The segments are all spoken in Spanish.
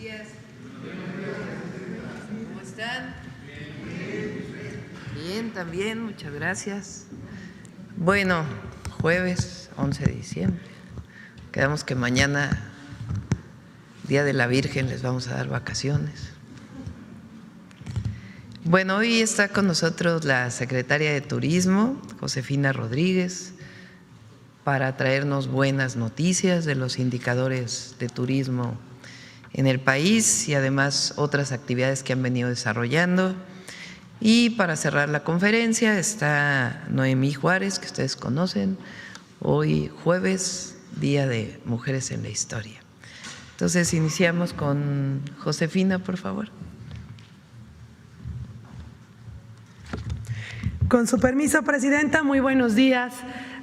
días. ¿Cómo están? Bien, también, muchas gracias. Bueno, jueves 11 de diciembre. Quedamos que mañana, Día de la Virgen, les vamos a dar vacaciones. Bueno, hoy está con nosotros la secretaria de Turismo, Josefina Rodríguez, para traernos buenas noticias de los indicadores de turismo en el país y además otras actividades que han venido desarrollando. Y para cerrar la conferencia está Noemí Juárez, que ustedes conocen, hoy jueves, Día de Mujeres en la Historia. Entonces iniciamos con Josefina, por favor. Con su permiso, Presidenta, muy buenos días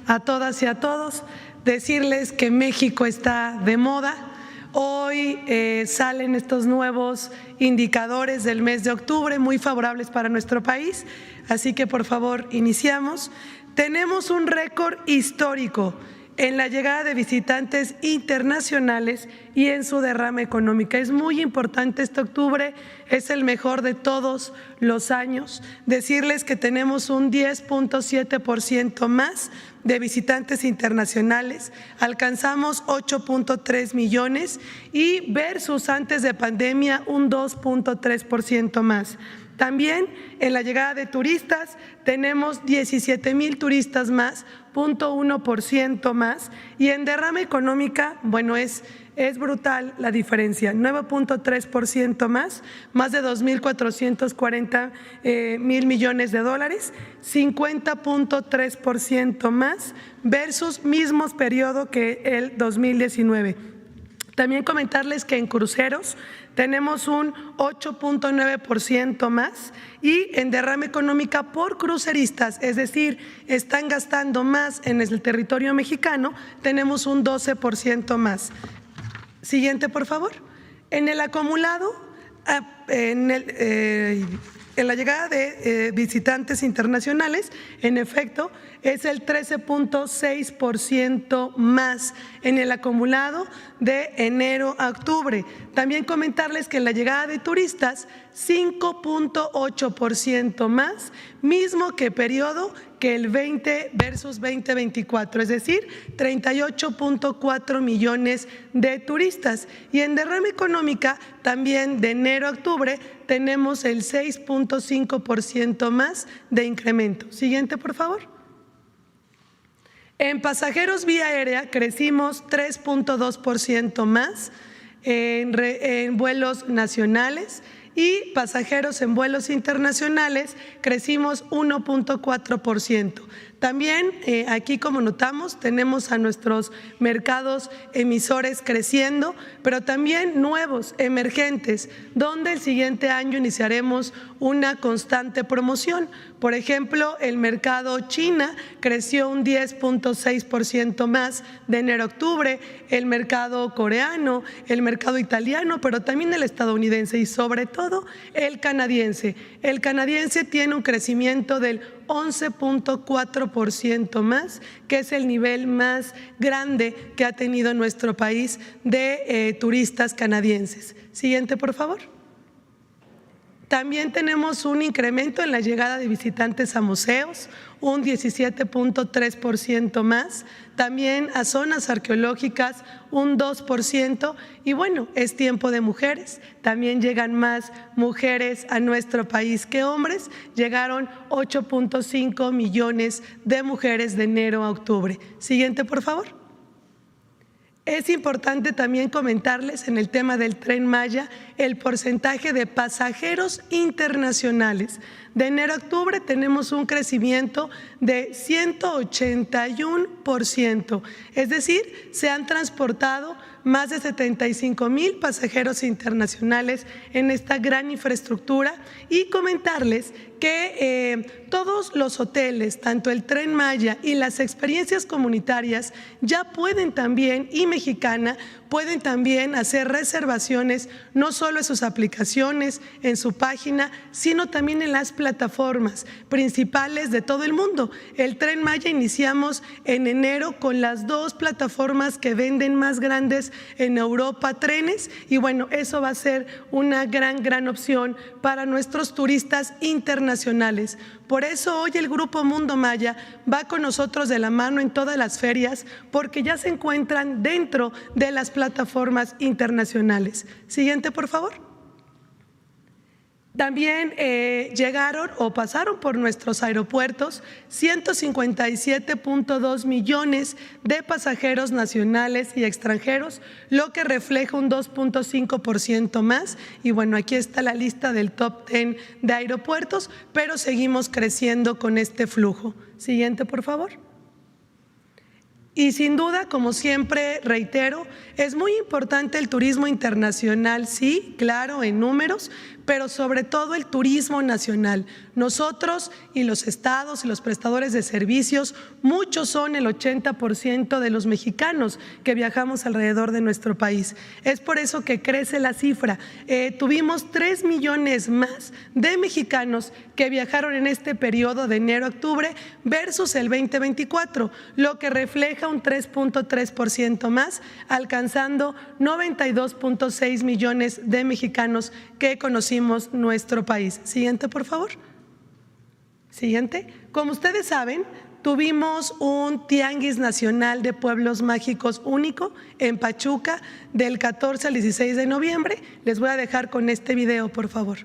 a todas y a todos. Decirles que México está de moda. Hoy salen estos nuevos indicadores del mes de octubre muy favorables para nuestro país, así que por favor iniciamos. Tenemos un récord histórico en la llegada de visitantes internacionales y en su derrama económica. Es muy importante este octubre, es el mejor de todos los años. Decirles que tenemos un 10.7% más de visitantes internacionales, alcanzamos 8.3 millones y versus antes de pandemia un 2.3% más. También en la llegada de turistas tenemos 17,000 turistas más, 0.1% más, y en derrama económica, bueno, es brutal la diferencia, 9.3% más de 2.440 mil millones de dólares, 50.3% más versus mismos periodo que el 2019. También comentarles que en cruceros tenemos un 8.9% más y en derrama económica por cruceristas, es decir, están gastando más en el territorio mexicano, tenemos un 12% más. Siguiente, por favor. En el acumulado, en la llegada de visitantes internacionales, en efecto, es el 13.6% más en el acumulado de enero a octubre. También comentarles que en la llegada de turistas, 5.8% más, mismo que periodo que el 20 versus 2024, es decir, 38.4 millones de turistas. Y en derrama económica, también de enero a octubre, tenemos el 6.5% más de incremento. Siguiente, por favor. En pasajeros vía aérea crecimos 3.2% más en vuelos nacionales y pasajeros en vuelos internacionales crecimos 1.4%. También aquí, como notamos, tenemos a nuestros mercados emisores creciendo, pero también nuevos, emergentes, donde el siguiente año iniciaremos una constante promoción. Por ejemplo, el mercado China creció un 10.6% más de enero a octubre, el mercado coreano, el mercado italiano, pero también el estadounidense y sobre todo el canadiense. El canadiense tiene un crecimiento del 11.4% más, que es el nivel más grande que ha tenido nuestro país de turistas canadienses. Siguiente, por favor. También tenemos un incremento en la llegada de visitantes a museos, un 17.3% más, también a zonas arqueológicas un 2%, y bueno, es tiempo de mujeres, también llegan más mujeres a nuestro país que hombres, llegaron 8.5 millones de mujeres de enero a octubre. Siguiente, por favor. Es importante también comentarles en el tema del Tren Maya el porcentaje de pasajeros internacionales. De enero a octubre tenemos un crecimiento de 181%, es decir, se han transportado más de 75,000 pasajeros internacionales en esta gran infraestructura, y comentarles que todos los hoteles, tanto el Tren Maya y las experiencias comunitarias ya pueden también, y Mexicana pueden también hacer reservaciones no solo en sus aplicaciones, en su página, sino también en las plataformas principales de todo el mundo. El Tren Maya iniciamos en enero con las 2 plataformas que venden más grandes en Europa trenes, y bueno, eso va a ser una gran opción para nuestros turistas internacionales. Por eso hoy el Grupo Mundo Maya va con nosotros de la mano en todas las ferias, porque ya se encuentran dentro de las plataformas internacionales. Siguiente, por favor. También llegaron o pasaron por nuestros aeropuertos 157.2 millones de pasajeros nacionales y extranjeros, lo que refleja un 2.5% más. Y bueno, aquí está la lista del top 10 de aeropuertos, pero seguimos creciendo con este flujo. Siguiente, por favor. Y sin duda, como siempre reitero, es muy importante el turismo internacional, sí, claro, en números, pero sobre todo el turismo nacional. Nosotros y los estados y los prestadores de servicios, muchos son el 80% de los mexicanos que viajamos alrededor de nuestro país. Es por eso que crece la cifra. Tuvimos 3 millones más de mexicanos que viajaron en este periodo de enero a octubre versus el 2024, lo que refleja un 3.3% más, alcanzando 92.6 millones de mexicanos que conocimos nuestro país. Siguiente, por favor. Siguiente. Como ustedes saben, tuvimos un Tianguis Nacional de Pueblos Mágicos único en Pachuca del 14 al 16 de noviembre. Les voy a dejar con este video, por favor.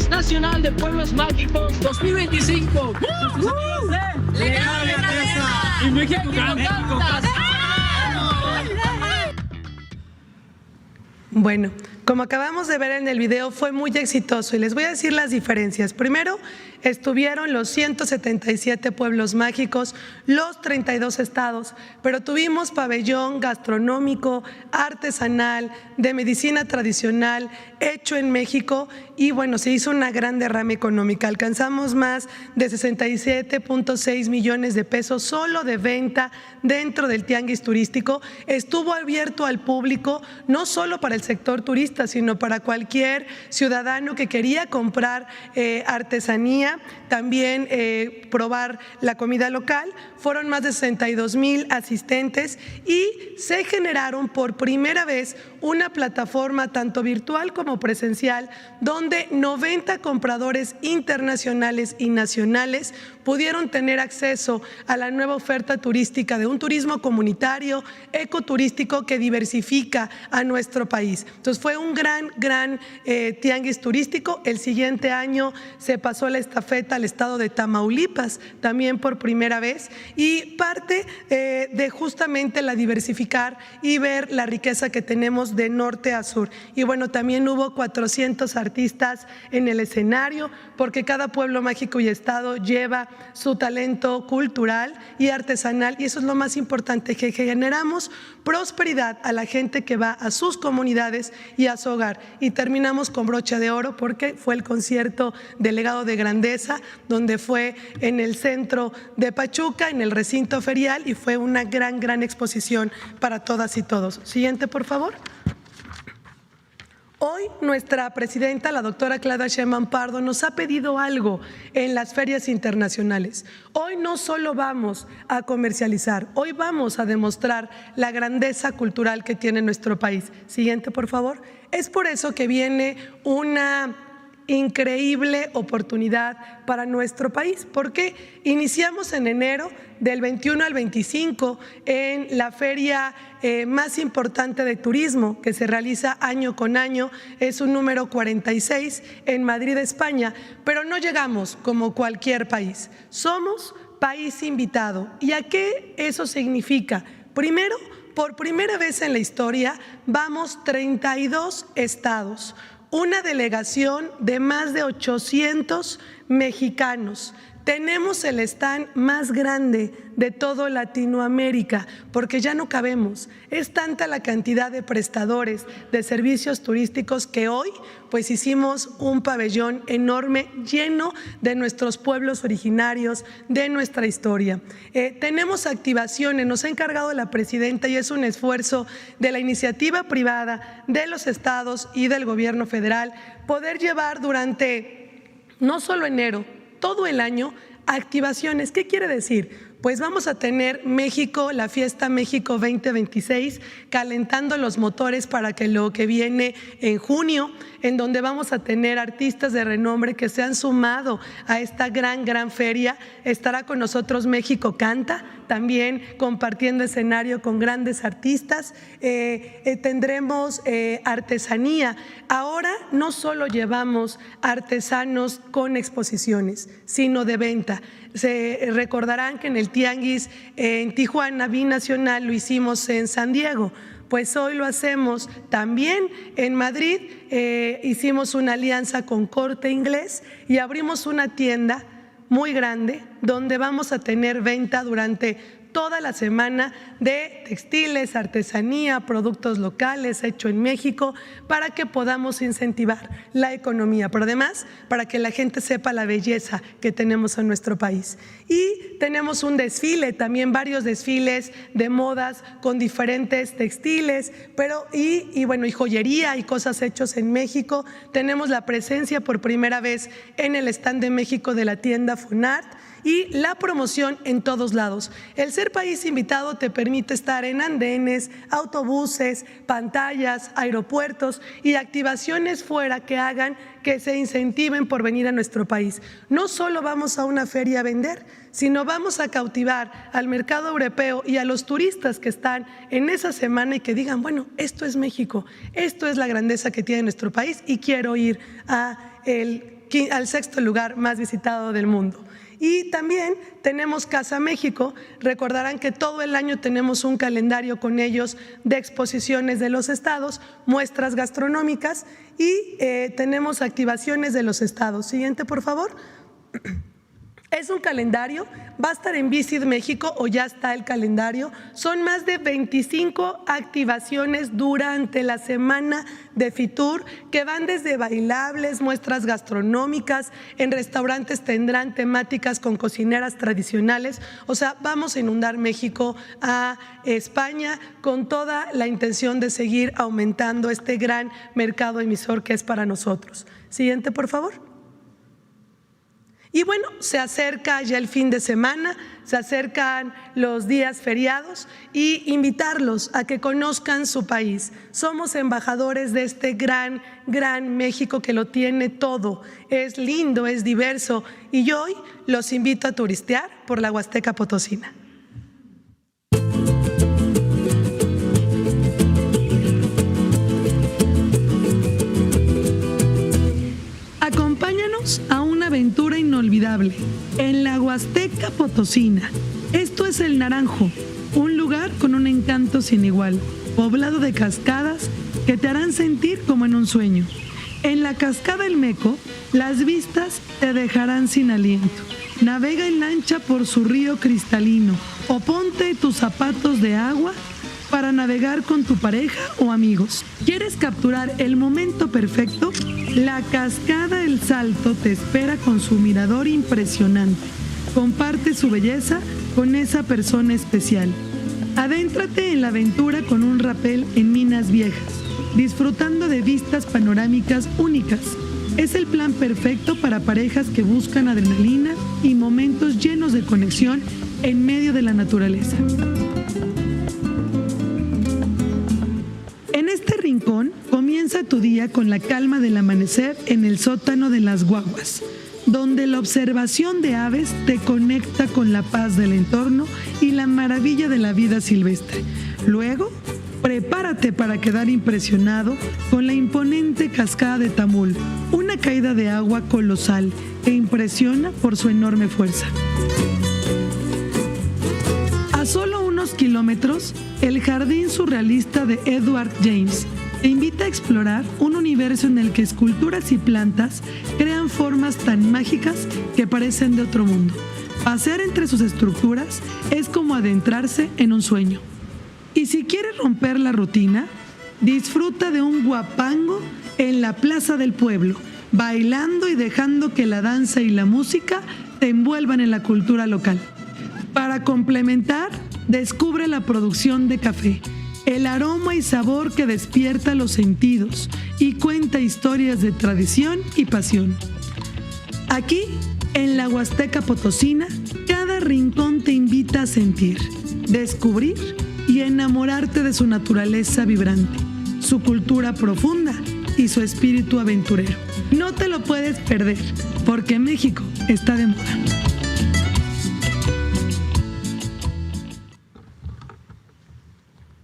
Nacional de Pueblos Mágicos 2025. Legado de Grandeza. Y México canta. Bueno, como acabamos de ver en el video, fue muy exitoso y les voy a decir las diferencias. Primero, estuvieron los 177 pueblos mágicos, los 32 estados, pero tuvimos pabellón gastronómico, artesanal, de medicina tradicional, hecho en México, y bueno, se hizo una gran derrama económica. Alcanzamos más de 67.6 millones de pesos solo de venta dentro del tianguis turístico. Estuvo abierto al público, no solo para el sector turista, sino para cualquier ciudadano que quería comprar artesanía, también probar la comida local. Fueron más de 62,000 asistentes y se generaron por primera vez una plataforma tanto virtual como presencial donde 90 compradores internacionales y nacionales pudieron tener acceso a la nueva oferta turística de un turismo comunitario, ecoturístico que diversifica a nuestro país. Entonces fue un gran tianguis turístico. El siguiente año se pasó la estafeta al estado de Tamaulipas, también por primera vez, y parte de justamente la diversificar y ver la riqueza que tenemos de norte a sur. Y bueno, también hubo 400 artistas en el escenario, porque cada pueblo mágico y estado lleva su talento cultural y artesanal, y eso es lo más importante, que generamos prosperidad a la gente que va a sus comunidades y a su hogar. Y terminamos con broche de oro porque fue el concierto de Legado de Grandeza, donde fue en el centro de Pachuca, en el recinto ferial, y fue una gran exposición para todas y todos. Siguiente, por favor. Hoy nuestra presidenta, la doctora Claudia Sheinbaum Pardo, nos ha pedido algo en las ferias internacionales. Hoy no solo vamos a comercializar, hoy vamos a demostrar la grandeza cultural que tiene nuestro país. Siguiente, por favor. Es por eso que viene una increíble oportunidad para nuestro país, porque iniciamos en enero del 21 al 25 en la feria más importante de turismo que se realiza año con año, es un número 46 en Madrid, España, pero no llegamos como cualquier país, somos país invitado. ¿Y a qué eso significa? Primero, por primera vez en la historia, vamos 32 estados, una delegación de más de 800 mexicanos. Tenemos el stand más grande de todo Latinoamérica, porque ya no cabemos. Es tanta la cantidad de prestadores de servicios turísticos que hoy pues hicimos un pabellón enorme lleno de nuestros pueblos originarios, de nuestra historia. Tenemos activaciones, nos ha encargado la presidenta y es un esfuerzo de la iniciativa privada, de los estados y del gobierno federal, poder llevar durante no solo enero, todo el año, activaciones. ¿Qué quiere decir? Pues vamos a tener México, la Fiesta México 2026, calentando los motores para que lo que viene en junio, en donde vamos a tener artistas de renombre que se han sumado a esta gran feria. Estará con nosotros México Canta, también compartiendo escenario con grandes artistas. Tendremos artesanía. Ahora no solo llevamos artesanos con exposiciones, sino de venta. Se recordarán que en el Tianguis en Tijuana, binacional, lo hicimos en San Diego. Pues hoy lo hacemos también en Madrid, hicimos una alianza con Corte Inglés y abrimos una tienda muy grande donde vamos a tener venta durante toda la semana de textiles, artesanía, productos locales hecho en México, para que podamos incentivar la economía, pero además para que la gente sepa la belleza que tenemos en nuestro país. Y tenemos un desfile, también varios desfiles de modas con diferentes textiles, pero y joyería y cosas hechas en México. Tenemos la presencia por primera vez en el stand de México de la tienda Funart, y la promoción en todos lados. El ser país invitado te permite estar en andenes, autobuses, pantallas, aeropuertos y activaciones fuera que hagan que se incentiven por venir a nuestro país. No solo vamos a una feria a vender, sino vamos a cautivar al mercado europeo y a los turistas que están en esa semana y que digan, bueno, esto es México, esto es la grandeza que tiene nuestro país y quiero ir al 6º lugar más visitado del mundo. Y también tenemos Casa México, recordarán que todo el año tenemos un calendario con ellos de exposiciones de los estados, muestras gastronómicas y tenemos activaciones de los estados. Siguiente, por favor. Es un calendario, va a estar en Visit México o ya está el calendario. Son más de 25 activaciones durante la semana de Fitur que van desde bailables, muestras gastronómicas, en restaurantes tendrán temáticas con cocineras tradicionales. O sea, vamos a inundar México a España con toda la intención de seguir aumentando este gran mercado emisor que es para nosotros. Siguiente, por favor. Y bueno, se acerca ya el fin de semana, se acercan los días feriados y invitarlos a que conozcan su país. Somos embajadores de este gran México que lo tiene todo. Es lindo, es diverso y hoy los invito a turistear por la Huasteca Potosina. Acompáñanos a una aventura inolvidable en la Huasteca Potosina. Esto es El Naranjo, un lugar con un encanto sin igual, poblado de cascadas que te harán sentir como en un sueño. En la cascada El Meco, las vistas te dejarán sin aliento. Navega en lancha por su río cristalino o ponte tus zapatos de agua para navegar con tu pareja o amigos. ¿Quieres capturar el momento perfecto? La cascada El Salto te espera con su mirador impresionante. Comparte su belleza con esa persona especial. Adéntrate en la aventura con un rapel en Minas Viejas, disfrutando de vistas panorámicas únicas. Es el plan perfecto para parejas que buscan adrenalina y momentos llenos de conexión en medio de la naturaleza. En este rincón comienza Comienza tu día con la calma del amanecer en el sótano de las guaguas, donde la observación de aves te conecta con la paz del entorno y la maravilla de la vida silvestre. Luego, prepárate para quedar impresionado con la imponente cascada de Tamul, una caída de agua colosal que impresiona por su enorme fuerza. A solo unos kilómetros, el jardín surrealista de Edward James te invita a explorar un universo en el que esculturas y plantas crean formas tan mágicas que parecen de otro mundo. Pasear entre sus estructuras es como adentrarse en un sueño. Y si quieres romper la rutina, disfruta de un guapango en la plaza del pueblo, bailando y dejando que la danza y la música te envuelvan en la cultura local. Para complementar, descubre la producción de café, el aroma y sabor que despierta los sentidos y cuenta historias de tradición y pasión. Aquí, en la Huasteca Potosina, cada rincón te invita a sentir, descubrir y enamorarte de su naturaleza vibrante, su cultura profunda y su espíritu aventurero. No te lo puedes perder, porque México está de moda.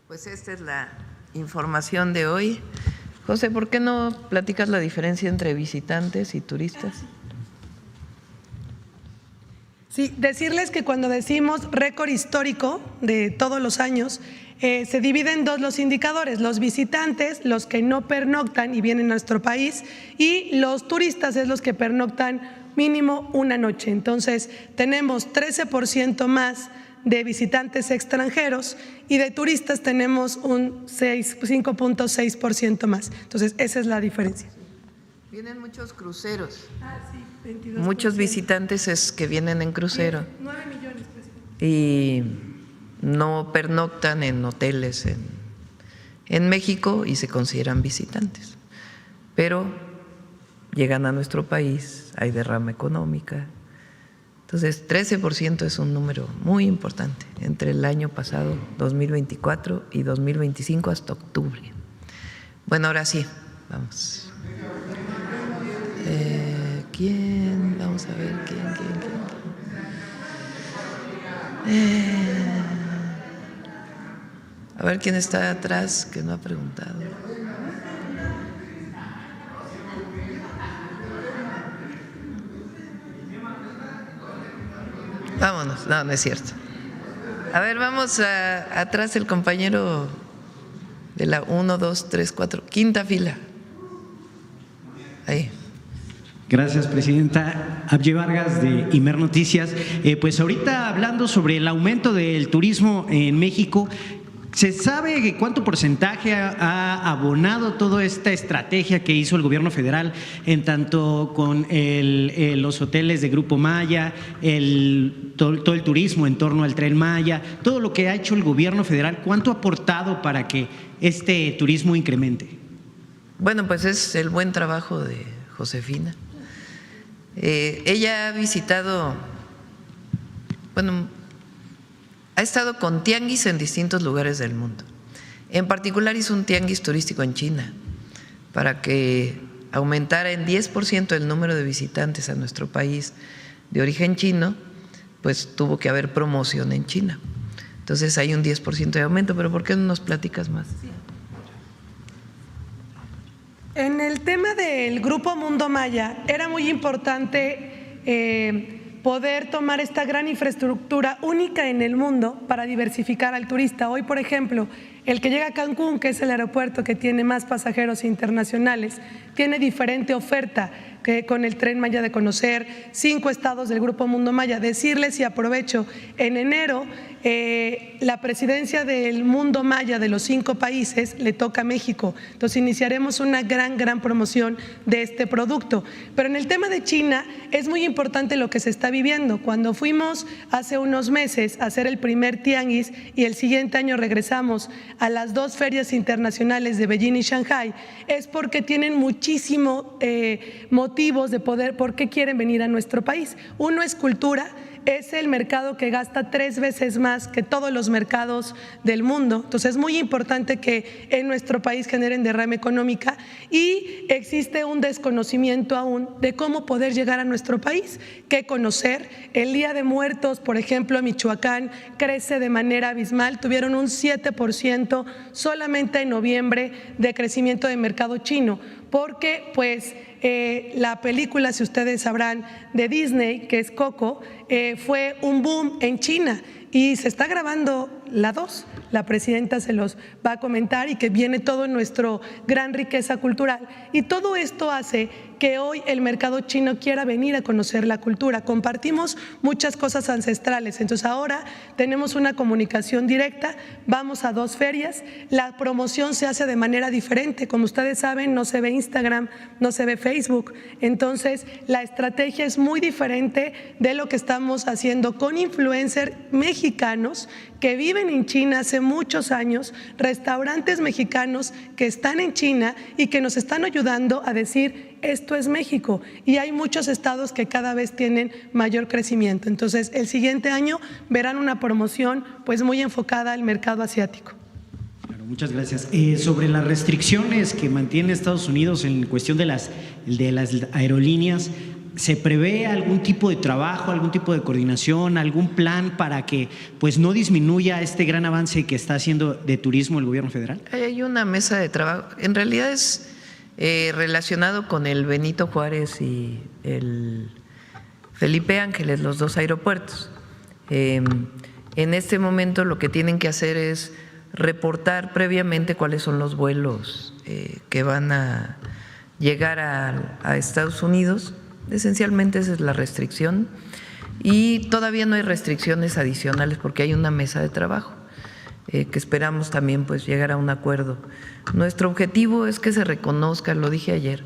Pues esta es la información de hoy. José, ¿por qué no platicas la diferencia entre visitantes y turistas? Sí, decirles que cuando decimos récord histórico de todos los años, se dividen en dos los indicadores: los visitantes, los que no pernoctan y vienen a nuestro país, y los turistas, es los que pernoctan mínimo una noche. Entonces, tenemos 13% más de visitantes extranjeros y de turistas tenemos un 5.6% más. Entonces, esa es la diferencia. Vienen muchos cruceros. Sí, 22%. Muchos visitantes es que vienen en crucero 9 millones. Pues. y no pernoctan en hoteles en México y se consideran visitantes. Pero llegan a nuestro país, hay derrama económica. Entonces, 13% es un número muy importante entre el año pasado, 2024, y 2025 hasta octubre. Bueno, ahora sí, vamos. ¿Quién? Vamos a ver, ¿quién? A ver quién está atrás que no ha preguntado. Vámonos, no es cierto. A ver, vamos atrás el compañero de la 1, 2, 3, 4, quinta fila. Ahí. Gracias, presidenta. Abye Vargas, de Imer Noticias. Pues ahorita hablando sobre el aumento del turismo en México, ¿se sabe cuánto porcentaje ha abonado toda esta estrategia que hizo el gobierno federal en tanto con los hoteles de Grupo Maya, todo el turismo en torno al Tren Maya, todo lo que ha hecho el gobierno federal? ¿Cuánto ha aportado para que este turismo incremente? Bueno, pues es el buen trabajo de Josefina. Ella ha visitado, ha estado con tianguis en distintos lugares del mundo. En particular hizo un tianguis turístico en China para que aumentara en 10% el número de visitantes a nuestro país de origen chino, pues tuvo que haber promoción en China. Entonces hay un 10% de aumento, pero ¿por qué no nos platicas más? En el tema del Grupo Mundo Maya era muy importante poder tomar esta gran infraestructura única en el mundo para diversificar al turista. Hoy, por ejemplo, el que llega a Cancún, que es el aeropuerto que tiene más pasajeros internacionales, tiene diferente oferta que con el Tren Maya, de conocer 5 estados del Grupo Mundo Maya. Decirles, y aprovecho, en enero la presidencia del Mundo Maya de los 5 países le toca a México. Entonces iniciaremos una gran promoción de este producto. Pero en el tema de China es muy importante lo que se está viviendo. Cuando fuimos hace unos meses a hacer el primer tianguis y el siguiente año regresamos a las 2 ferias internacionales de Beijing y Shanghai, es porque tienen muchísimo motivos de poder, por qué quieren venir a nuestro país. Uno es cultura. es el mercado que gasta 3 veces más que todos los mercados del mundo. Entonces es muy importante que en nuestro país generen derrama económica y existe un desconocimiento aún de cómo poder llegar a nuestro país, qué conocer. El Día de Muertos, por ejemplo, en Michoacán crece de manera abismal, tuvieron un 7% solamente en noviembre de crecimiento de mercado chino, porque pues la película, si ustedes sabrán, de Disney, que es Coco, fue un boom en China y se está grabando la 2. La presidenta se los va a comentar y que viene todo en nuestra gran riqueza cultural. Y todo esto hace que hoy el mercado chino quiera venir a conocer la cultura. Compartimos muchas cosas ancestrales, entonces ahora tenemos una comunicación directa, vamos a 2 ferias, la promoción se hace de manera diferente, como ustedes saben, no se ve Instagram, no se ve Facebook, entonces la estrategia es muy diferente de lo que estamos haciendo con influencers mexicanos que viven en China hace muchos años, restaurantes mexicanos que están en China y que nos están ayudando a decir esto es México, y hay muchos estados que cada vez tienen mayor crecimiento. Entonces el siguiente año verán una promoción pues muy enfocada al mercado asiático. Claro, muchas gracias. Sobre las restricciones que mantiene Estados Unidos en cuestión de las aerolíneas, ¿se prevé algún tipo de trabajo, algún tipo de coordinación, algún plan para que pues no disminuya este gran avance que está haciendo de turismo el gobierno federal? Hay una mesa de trabajo, en realidad es relacionado con el Benito Juárez y el Felipe Ángeles, los 2 aeropuertos. En este momento lo que tienen que hacer es reportar previamente cuáles son los vuelos que van a llegar a Estados Unidos. Esencialmente esa es la restricción y todavía no hay restricciones adicionales porque hay una mesa de trabajo que esperamos también pues llegar a un acuerdo. Nuestro objetivo es que se reconozca, lo dije ayer,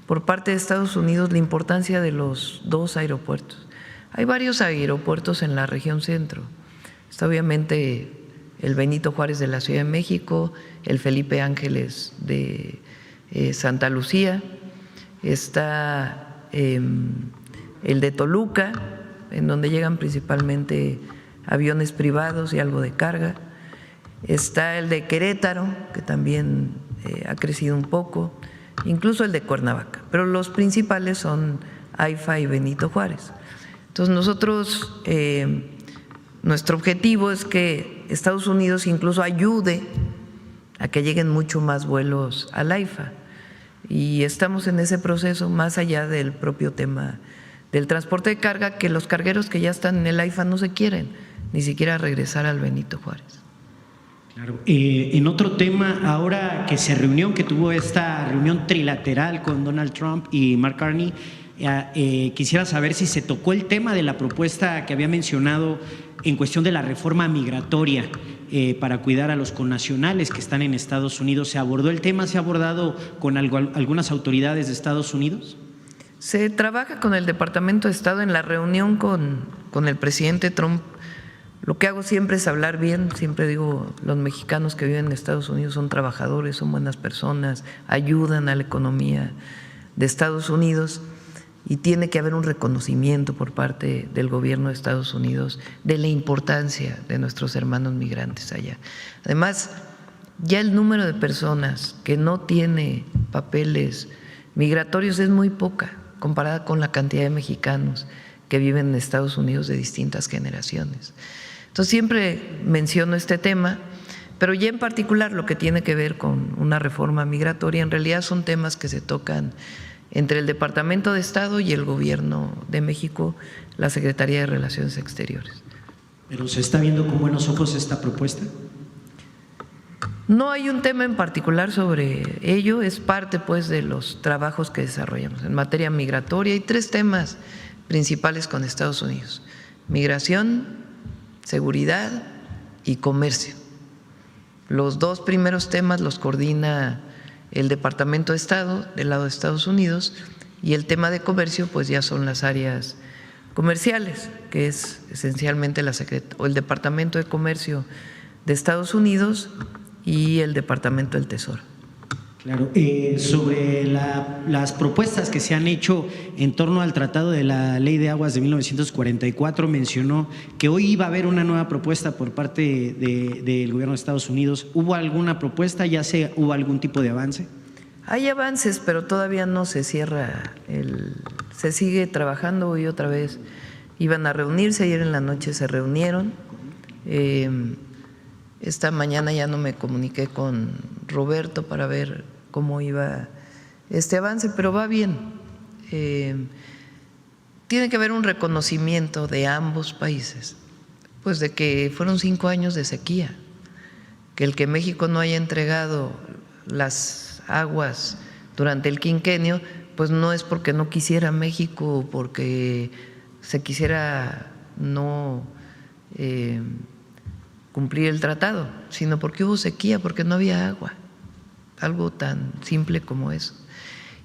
por parte de Estados Unidos la importancia de los 2 aeropuertos. Hay varios aeropuertos en la región centro. Está obviamente el Benito Juárez de la Ciudad de México, el Felipe Ángeles de Santa Lucía, está el de Toluca, en donde llegan principalmente aviones privados y algo de carga. Está el de Querétaro, que también ha crecido un poco, incluso el de Cuernavaca, pero los principales son AIFA y Benito Juárez. Entonces nosotros, nuestro objetivo es que Estados Unidos incluso ayude a que lleguen mucho más vuelos al AIFA y estamos en ese proceso más allá del propio tema del transporte de carga, que los cargueros que ya están en el AIFA no se quieren ni siquiera regresar al Benito Juárez. Claro. En otro tema, ahora que se reunió, que tuvo esta reunión trilateral con Donald Trump y Mark Carney, quisiera saber si se tocó el tema de la propuesta que había mencionado en cuestión de la reforma migratoria para cuidar a los connacionales que están en Estados Unidos. ¿Se abordó el tema? ¿Se ha abordado con algunas autoridades de Estados Unidos? Se trabaja con el Departamento de Estado en la reunión con el presidente Trump. Lo que hago siempre es hablar bien, siempre digo, los mexicanos que viven en Estados Unidos son trabajadores, son buenas personas, ayudan a la economía de Estados Unidos y tiene que haber un reconocimiento por parte del gobierno de Estados Unidos de la importancia de nuestros hermanos migrantes allá. Además, ya el número de personas que no tiene papeles migratorios es muy poca comparada con la cantidad de mexicanos que viven en Estados Unidos de distintas generaciones. Entonces siempre menciono este tema, pero ya en particular lo que tiene que ver con una reforma migratoria, en realidad son temas que se tocan entre el Departamento de Estado y el Gobierno de México, la Secretaría de Relaciones Exteriores. ¿Pero se está viendo con buenos ojos esta propuesta? No hay un tema en particular sobre ello, es parte pues de los trabajos que desarrollamos. En materia migratoria hay 3 temas principales con Estados Unidos: migración, seguridad y comercio. Los 2 primeros temas los coordina el Departamento de Estado del lado de Estados Unidos y el tema de comercio pues ya son las áreas comerciales, que es esencialmente el Departamento de Comercio de Estados Unidos y el Departamento del Tesoro. Claro, sobre las propuestas que se han hecho en torno al Tratado de la Ley de Aguas de 1944, mencionó que hoy iba a haber una nueva propuesta por parte del gobierno de Estados Unidos. ¿Hubo alguna propuesta? ¿Ya hubo algún tipo de avance? Hay avances, pero todavía no se cierra, se sigue trabajando. Hoy otra vez iban a reunirse, ayer en la noche se reunieron. Esta mañana ya no me comuniqué con Roberto para ver cómo iba este avance, pero va bien. Tiene que haber un reconocimiento de ambos países, pues de que fueron 5 años de sequía, que el que México no haya entregado las aguas durante el quinquenio, pues no es porque no quisiera México o porque se quisiera no cumplir el tratado, sino porque hubo sequía, porque no había agua, algo tan simple como eso.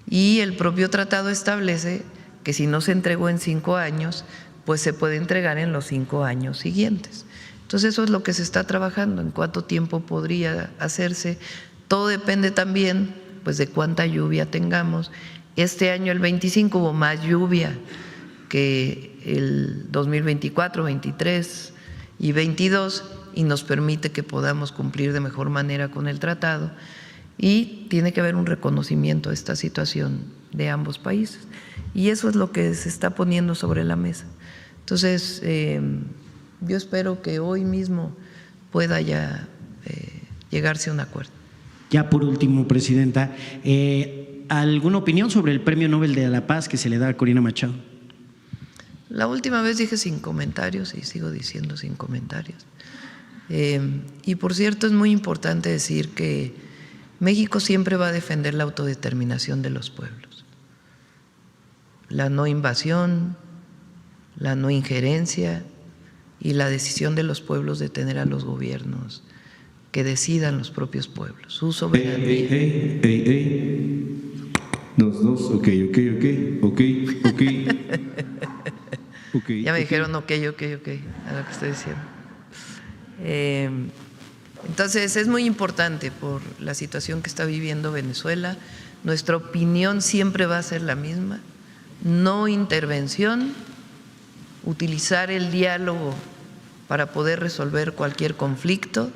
Y el propio tratado establece que si no se entregó en 5 años, pues se puede entregar en los 5 años siguientes. Entonces eso es lo que se está trabajando, en cuánto tiempo podría hacerse. Todo depende también pues de cuánta lluvia tengamos. Este año, el 25, hubo más lluvia que el 2024, 23 y 22, y nos permite que podamos cumplir de mejor manera con el tratado, y tiene que haber un reconocimiento de esta situación de ambos países, y eso es lo que se está poniendo sobre la mesa. Entonces, yo espero que hoy mismo pueda ya llegarse a un acuerdo. Ya por último, Presidenta, ¿alguna opinión sobre el Premio Nobel de la Paz que se le da a Corina Machado? La última vez dije sin comentarios y sigo diciendo sin comentarios. Y por cierto, es muy importante decir que México siempre va a defender la autodeterminación de los pueblos, la no invasión, la no injerencia y la decisión de los pueblos de tener a los gobiernos que decidan los propios pueblos, su soberanía. Dos, ok. Ya me dijeron ok, a lo que estoy diciendo. Entonces es muy importante por la situación que está viviendo Venezuela. Nuestra opinión siempre va a ser la misma: no intervención, utilizar el diálogo para poder resolver cualquier conflicto,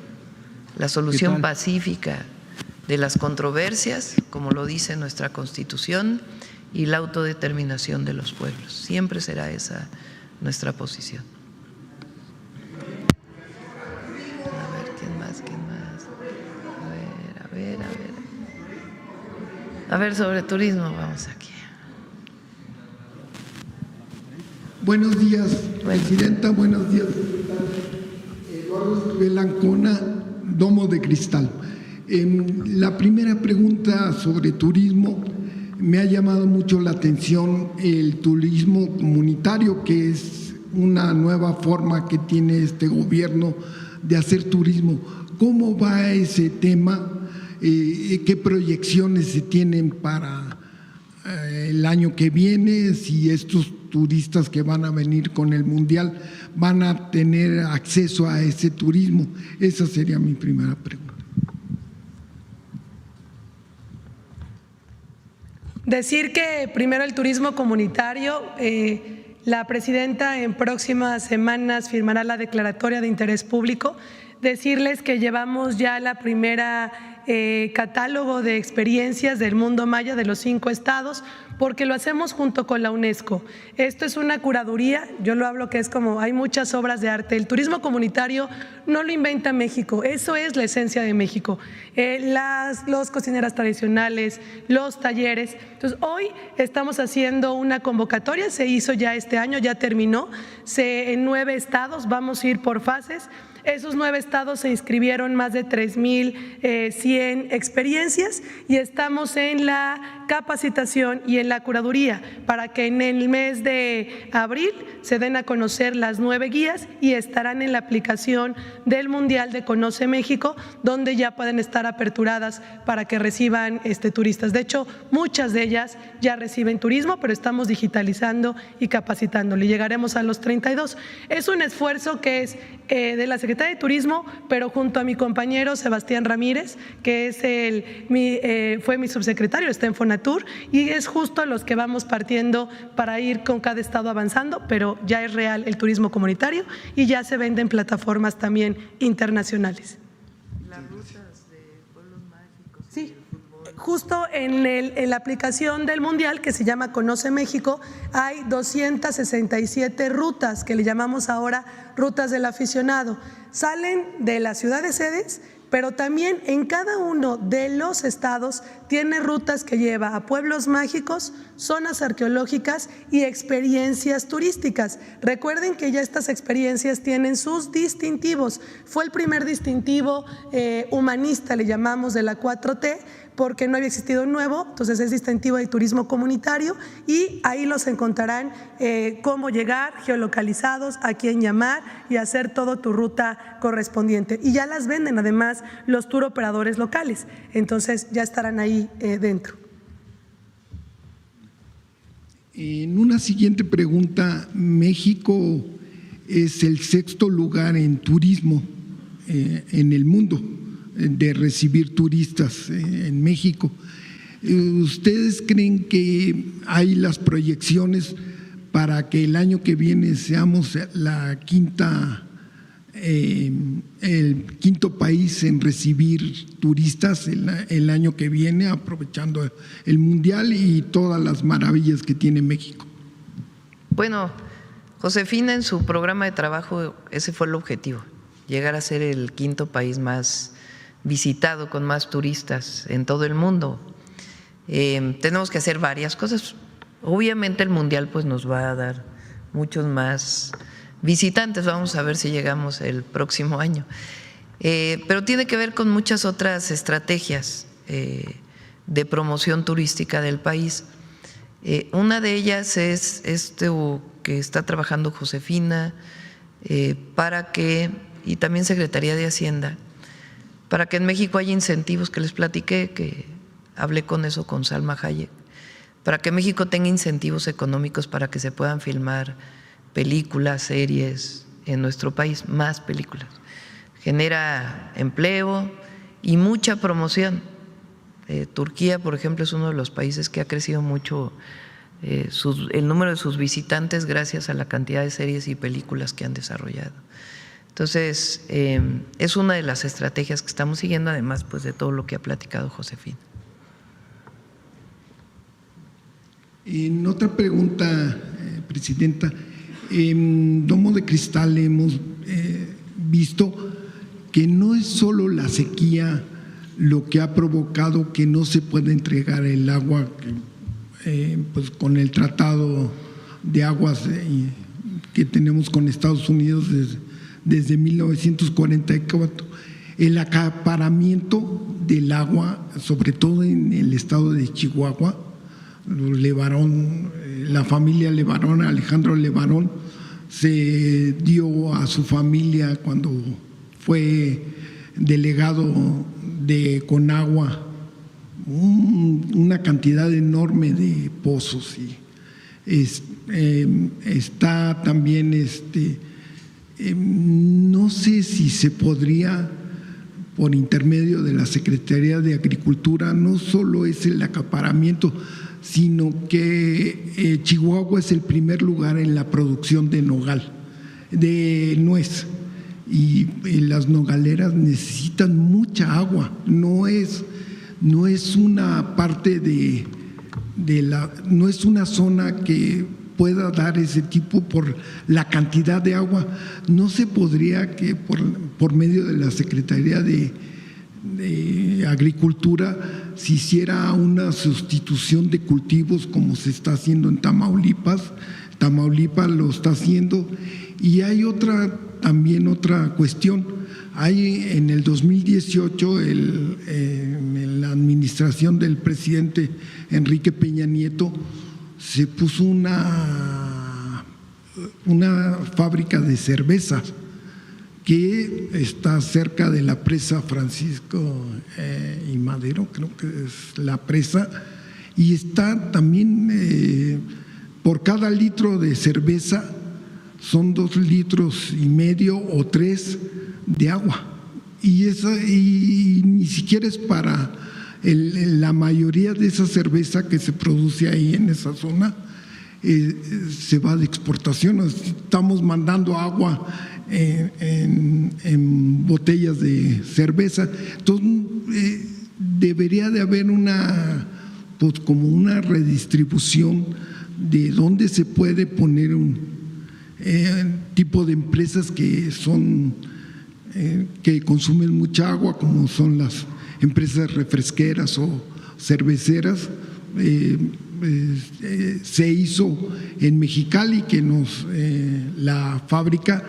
la solución pacífica de las controversias, como lo dice nuestra Constitución, y la autodeterminación de los pueblos. Siempre será esa nuestra posición. A ver, ¿quién más? A ver, sobre turismo, vamos aquí. Buenos días, Presidenta. Buenos días, Eduardo Esquivel Ancona, Domo de Cristal. La primera pregunta sobre turismo: me ha llamado mucho la atención el turismo comunitario, que es una nueva forma que tiene este gobierno de hacer turismo. ¿Cómo va ese tema? ¿Qué proyecciones se tienen para el año que viene? Si estos turistas que van a venir con el Mundial van a tener acceso a ese turismo. Esa sería mi primera pregunta. Decir que primero el turismo comunitario, la presidenta en próximas semanas firmará la declaratoria de interés público. Decirles que llevamos ya la primera catálogo de experiencias del mundo maya de los 5 estados, porque lo hacemos junto con la UNESCO. Esto es una curaduría, yo lo hablo que es como hay muchas obras de arte. El turismo comunitario no lo inventa México, eso es la esencia de México. Los cocineras tradicionales, los talleres. Entonces, hoy estamos haciendo una convocatoria, se hizo ya este año, ya terminó, en 9 estados, vamos a ir por fases. Esos 9 estados se inscribieron más de 3,100 experiencias, y estamos en la capacitación y en la curaduría para que en el mes de abril se den a conocer las 9 guías y estarán en la aplicación del Mundial de Conoce México, donde ya pueden estar aperturadas para que reciban turistas. De hecho, muchas de ellas ya reciben turismo, pero estamos digitalizando y capacitándolo y llegaremos a los 32. Es un esfuerzo que es de la Secretaría Secretaría de Turismo, pero junto a mi compañero Sebastián Ramírez, que es fue mi subsecretario, está en Fonatur, y es justo los que vamos partiendo para ir con cada estado avanzando, pero ya es real el turismo comunitario y ya se venden plataformas también internacionales. Las rutas de pueblos mágicos. Sí, justo en la aplicación del Mundial, que se llama Conoce México, hay 267 rutas que le llamamos ahora rutas del aficionado. Salen de las ciudades sedes, pero también en cada uno de los estados tiene rutas que lleva a pueblos mágicos, zonas arqueológicas y experiencias turísticas. Recuerden que ya estas experiencias tienen sus distintivos. Fue el primer distintivo humanista, le llamamos, de la 4T, porque no había existido un nuevo, entonces es distintivo de turismo comunitario y ahí los encontrarán cómo llegar, geolocalizados, a quién llamar y hacer toda tu ruta correspondiente. Y ya las venden además los tour operadores locales, entonces ya estarán ahí dentro. En una siguiente pregunta, México es el 6º lugar en turismo en el mundo, de recibir turistas en México. ¿Ustedes creen que hay las proyecciones para que el año que viene seamos el quinto país en recibir turistas el año que viene, aprovechando el Mundial y todas las maravillas que tiene México? Bueno, Josefina en su programa de trabajo, ese fue el objetivo, llegar a ser el quinto país más visitado con más turistas en todo el mundo. Tenemos que hacer varias cosas. Obviamente el Mundial pues nos va a dar muchos más visitantes, vamos a ver si llegamos el próximo año. Pero tiene que ver con muchas otras estrategias de promoción turística del país. Una de ellas es esto que está trabajando Josefina para que, y también Secretaría de Hacienda, para que en México haya incentivos que les platiqué, que hablé con eso con Salma Hayek, para que México tenga incentivos económicos para que se puedan filmar películas, series en nuestro país, más películas. Genera empleo y mucha promoción. Turquía, por ejemplo, es uno de los países que ha crecido mucho el número de sus visitantes gracias a la cantidad de series y películas que han desarrollado. Entonces, es una de las estrategias que estamos siguiendo, además pues, de todo lo que ha platicado Josefina. En otra pregunta, Presidenta, en Domo de Cristal hemos visto que no es solo la sequía lo que ha provocado que no se pueda entregar el agua pues con el tratado de aguas que tenemos con Estados Unidos desde 1944, el acaparamiento del agua, sobre todo en el estado de Chihuahua. Levarón, la familia Levarón, Alejandro Levarón, se dio a su familia cuando fue delegado de Conagua una cantidad enorme de pozos y está también no sé si se podría, por intermedio de la Secretaría de Agricultura, no solo es el acaparamiento, sino que Chihuahua es el primer lugar en la producción de nogal, de nuez, y las nogaleras necesitan mucha agua, no es una parte no es una zona que pueda dar ese tipo por la cantidad de agua. No se podría que por medio de la Secretaría de Agricultura se hiciera una sustitución de cultivos como se está haciendo en Tamaulipas. Tamaulipas lo está haciendo. Y hay también otra cuestión. Hay en el 2018, en la administración del presidente Enrique Peña Nieto, se puso una fábrica de cervezas que está cerca de la presa Francisco y Madero, creo que es la presa, y está también por cada litro de cerveza son 2,5 litros o 3 de agua. Y ni siquiera es para la mayoría de esa cerveza que se produce ahí en esa zona, se va de exportación. Estamos mandando agua en botellas de cerveza. Entonces, debería de haber pues como una redistribución de dónde se puede poner un tipo de empresas que son que consumen mucha agua, como son las empresas refresqueras o cerveceras. Se hizo en Mexicali, que la fábrica,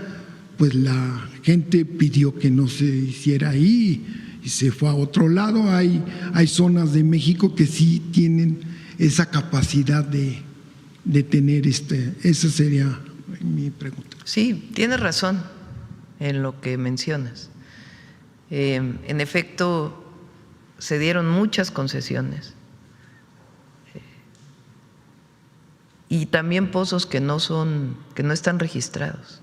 pues la gente pidió que no se hiciera ahí y se fue a otro lado. Hay zonas de México que sí tienen esa capacidad de tener esa sería mi pregunta. Sí, tienes razón en lo que mencionas. En efecto, se dieron muchas concesiones y también pozos que no están registrados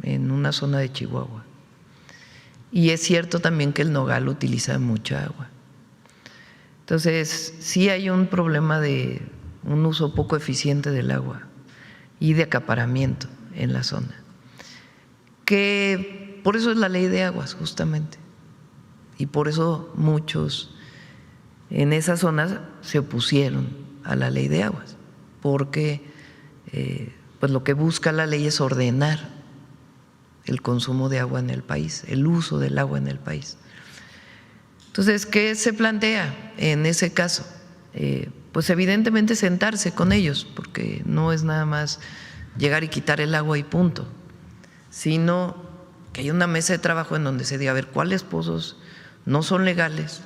en una zona de Chihuahua. Y es cierto también que el nogal utiliza mucha agua. Entonces, sí hay un problema de un uso poco eficiente del agua y de acaparamiento en la zona, que por eso es la ley de aguas, justamente, y por eso muchos en esas zonas se opusieron a la ley de aguas, porque pues lo que busca la ley es ordenar el consumo de agua en el país, el uso del agua en el país. Entonces, ¿qué se plantea en ese caso? Pues evidentemente sentarse con ellos, porque no es nada más llegar y quitar el agua y punto, sino que hay una mesa de trabajo en donde se diga, a ver, cuáles pozos no son legales,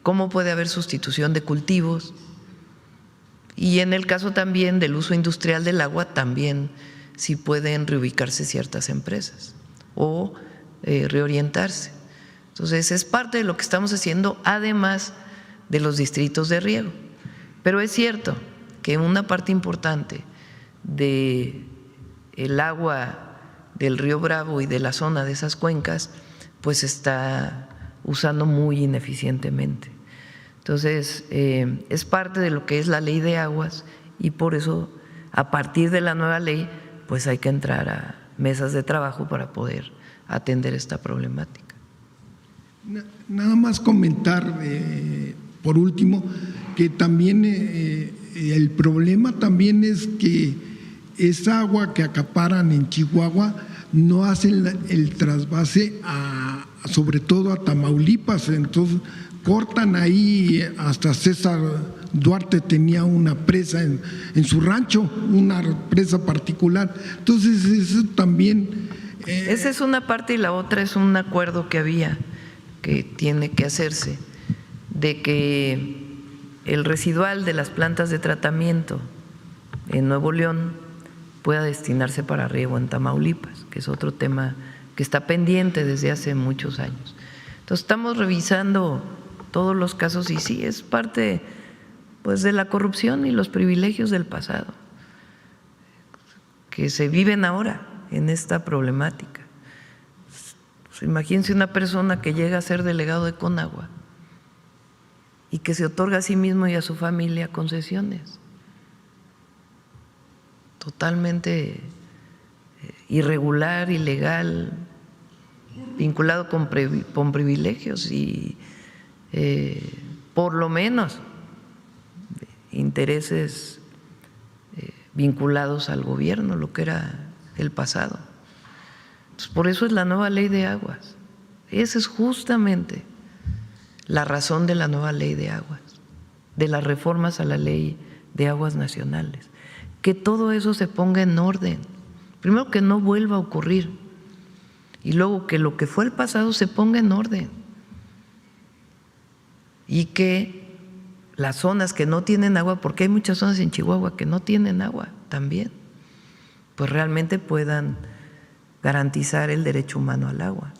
cómo puede haber sustitución de cultivos, y en el caso también del uso industrial del agua, también si pueden reubicarse ciertas empresas o reorientarse. Entonces, es parte de lo que estamos haciendo, además de los distritos de riego. Pero es cierto que una parte importante del agua del río Bravo y de la zona de esas cuencas, pues se está usando muy ineficientemente. Entonces, es parte de lo que es la ley de aguas y por eso, a partir de la nueva ley, pues hay que entrar a mesas de trabajo para poder atender esta problemática. Nada más comentar, por último, que también el problema también es que esa agua que acaparan en Chihuahua no hacen el trasvase sobre todo a Tamaulipas, entonces cortan ahí. Hasta César Duarte tenía una presa en su rancho, una presa particular. Entonces eso también… Esa es una parte y la otra es un acuerdo que había, que tiene que hacerse, de que el residual de las plantas de tratamiento en Nuevo León pueda destinarse para riego en Tamaulipas, que es otro tema que está pendiente desde hace muchos años. Entonces estamos revisando todos los casos y sí, es parte pues de la corrupción y los privilegios del pasado que se viven ahora en esta problemática. Pues imagínense una persona que llega a ser delegado de Conagua y que se otorga a sí mismo y a su familia concesiones totalmente irregular, ilegal, vinculado con privilegios y por lo menos intereses vinculados al gobierno, lo que era el pasado. Entonces, por eso es la nueva ley de aguas. Esa es justamente la razón de la nueva ley de aguas, de las reformas a la ley de aguas nacionales, que todo eso se ponga en orden. Primero, que no vuelva a ocurrir, y luego que lo que fue el pasado se ponga en orden y que las zonas que no tienen agua, porque hay muchas zonas en Chihuahua que no tienen agua también, pues realmente puedan garantizar el derecho humano al agua.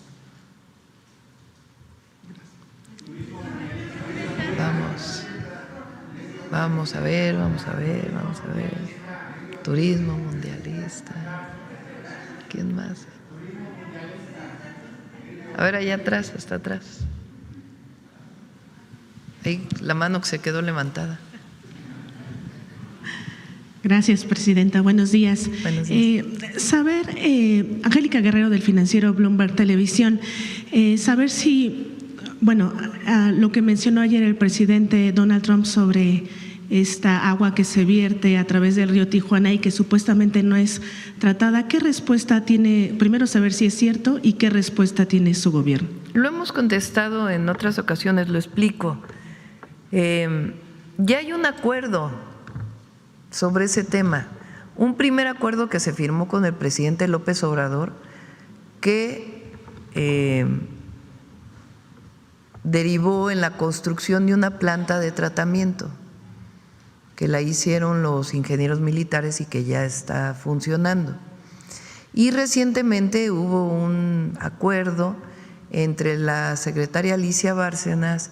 Vamos a ver. Turismo mundialista. ¿Quién más? A ver, allá atrás, hasta atrás. Ahí la mano que se quedó levantada. Gracias, presidenta. Buenos días. Buenos días. Angélica Guerrero del financiero Bloomberg Televisión, saber si, bueno, lo que mencionó ayer el presidente Donald Trump sobre esta agua que se vierte a través del río Tijuana y que supuestamente no es tratada, ¿qué respuesta tiene? Primero saber si es cierto y qué respuesta tiene su gobierno. Lo hemos contestado en otras ocasiones, lo explico. Ya hay un acuerdo sobre ese tema, un primer acuerdo que se firmó con el presidente López Obrador que derivó en la construcción de una planta de tratamiento que la hicieron los ingenieros militares y que ya está funcionando. Y recientemente hubo un acuerdo entre la secretaria Alicia Bárcenas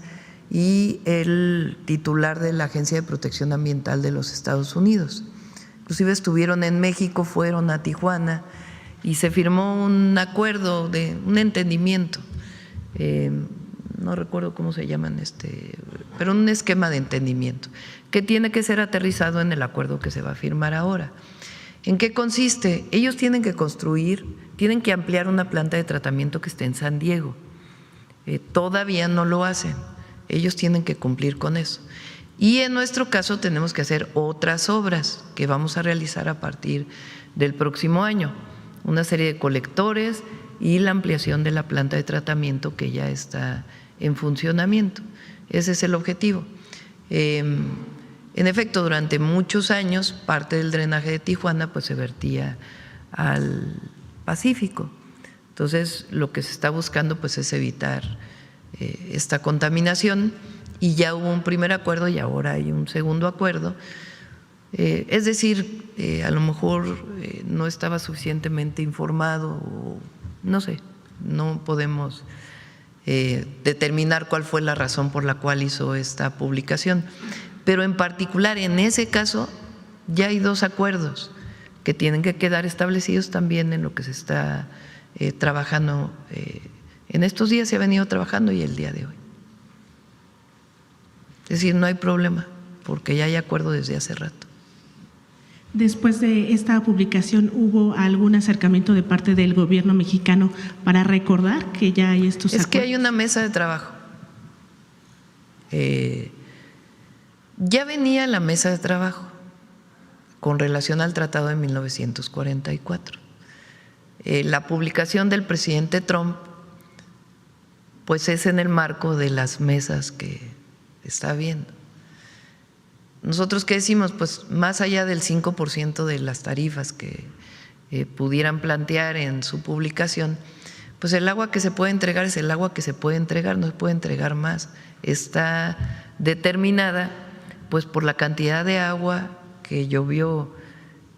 y el titular de la Agencia de Protección Ambiental de los Estados Unidos. Inclusive estuvieron en México, fueron a Tijuana y se firmó un acuerdo, un entendimiento, no recuerdo cómo se llaman, pero un esquema de entendimiento que tiene que ser aterrizado en el acuerdo que se va a firmar ahora. ¿En qué consiste? Ellos tienen que construir, tienen que ampliar una planta de tratamiento que esté en San Diego. Todavía no lo hacen. Ellos tienen que cumplir con eso. Y en nuestro caso tenemos que hacer otras obras que vamos a realizar a partir del próximo año, una serie de colectores y la ampliación de la planta de tratamiento que ya está en funcionamiento. Ese es el objetivo. En efecto, durante muchos años parte del drenaje de Tijuana pues se vertía al Pacífico. Entonces lo que se está buscando pues es evitar esta contaminación y ya hubo un primer acuerdo y ahora hay un segundo acuerdo. Es decir, a lo mejor no estaba suficientemente informado o no sé, no podemos determinar cuál fue la razón por la cual hizo esta publicación. Pero en particular en ese caso ya hay dos acuerdos que tienen que quedar establecidos también en lo que se está trabajando. En estos días se ha venido trabajando y el día de hoy. Es decir, no hay problema porque ya hay acuerdo desde hace rato. Después de esta publicación, ¿hubo algún acercamiento de parte del gobierno mexicano para recordar que ya hay estos acuerdos? Es que hay una mesa de trabajo. Ya venía la mesa de trabajo con relación al tratado de 1944. La publicación del presidente Trump pues es en el marco de las mesas que está habiendo. Nosotros, ¿qué decimos? Pues más allá del 5% de las tarifas que pudieran plantear en su publicación, pues el agua que se puede entregar es el agua que se puede entregar, no se puede entregar más. Está determinada pues por la cantidad de agua que llovió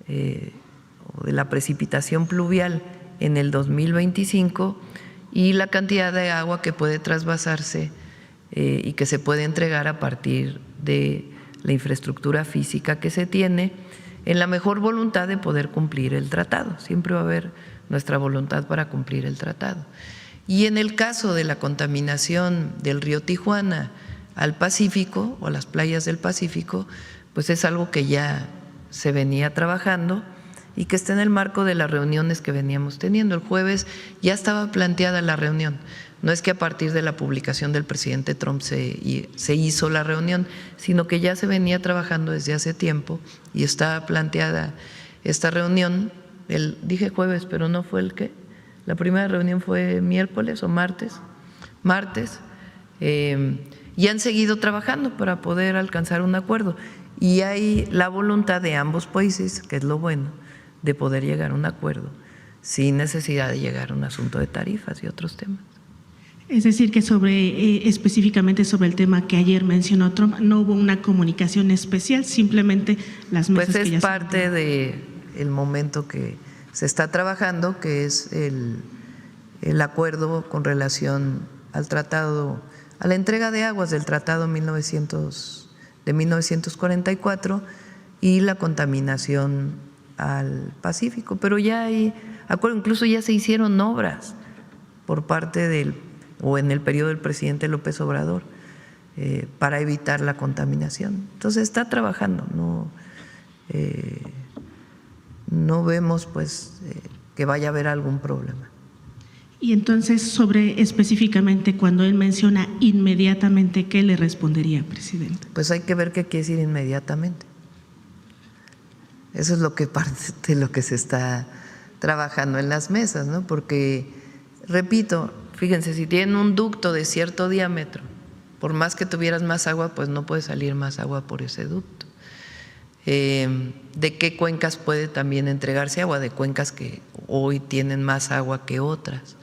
o de la precipitación pluvial en el 2025 y la cantidad de agua que puede trasvasarse y que se puede entregar a partir de la infraestructura física que se tiene, en la mejor voluntad de poder cumplir el tratado. Siempre va a haber nuestra voluntad para cumplir el tratado. Y en el caso de la contaminación del río Tijuana al Pacífico o a las playas del Pacífico, pues es algo que ya se venía trabajando y que está en el marco de las reuniones que veníamos teniendo. El jueves ya estaba planteada la reunión. No es que a partir de la publicación del presidente Trump se hizo la reunión, sino que ya se venía trabajando desde hace tiempo y está planteada esta reunión. Dije jueves, pero no fue la primera reunión fue miércoles o martes. Y han seguido trabajando para poder alcanzar un acuerdo. Y hay la voluntad de ambos países, que es lo bueno, de poder llegar a un acuerdo sin necesidad de llegar a un asunto de tarifas y otros temas. Es decir, que específicamente sobre el tema que ayer mencionó Trump, no hubo una comunicación especial, simplemente las mesas pues que ya es parte del momento que se está trabajando, que es el acuerdo con relación al tratado, a la entrega de aguas del tratado de 1944 y la contaminación al Pacífico. Pero ya hay acuerdo, incluso ya se hicieron obras por parte o en el periodo del presidente López Obrador para evitar la contaminación. Entonces está trabajando, no vemos pues que vaya a haber algún problema. Y entonces, sobre específicamente cuando él menciona inmediatamente, ¿qué le respondería, presidente? Pues hay que ver qué quiere decir inmediatamente. Eso es parte de lo que se está trabajando en las mesas, ¿no? Porque, repito, fíjense, si tienen un ducto de cierto diámetro, por más que tuvieras más agua, pues no puede salir más agua por ese ducto. ¿De qué cuencas puede también entregarse agua? De cuencas que hoy tienen más agua que otras.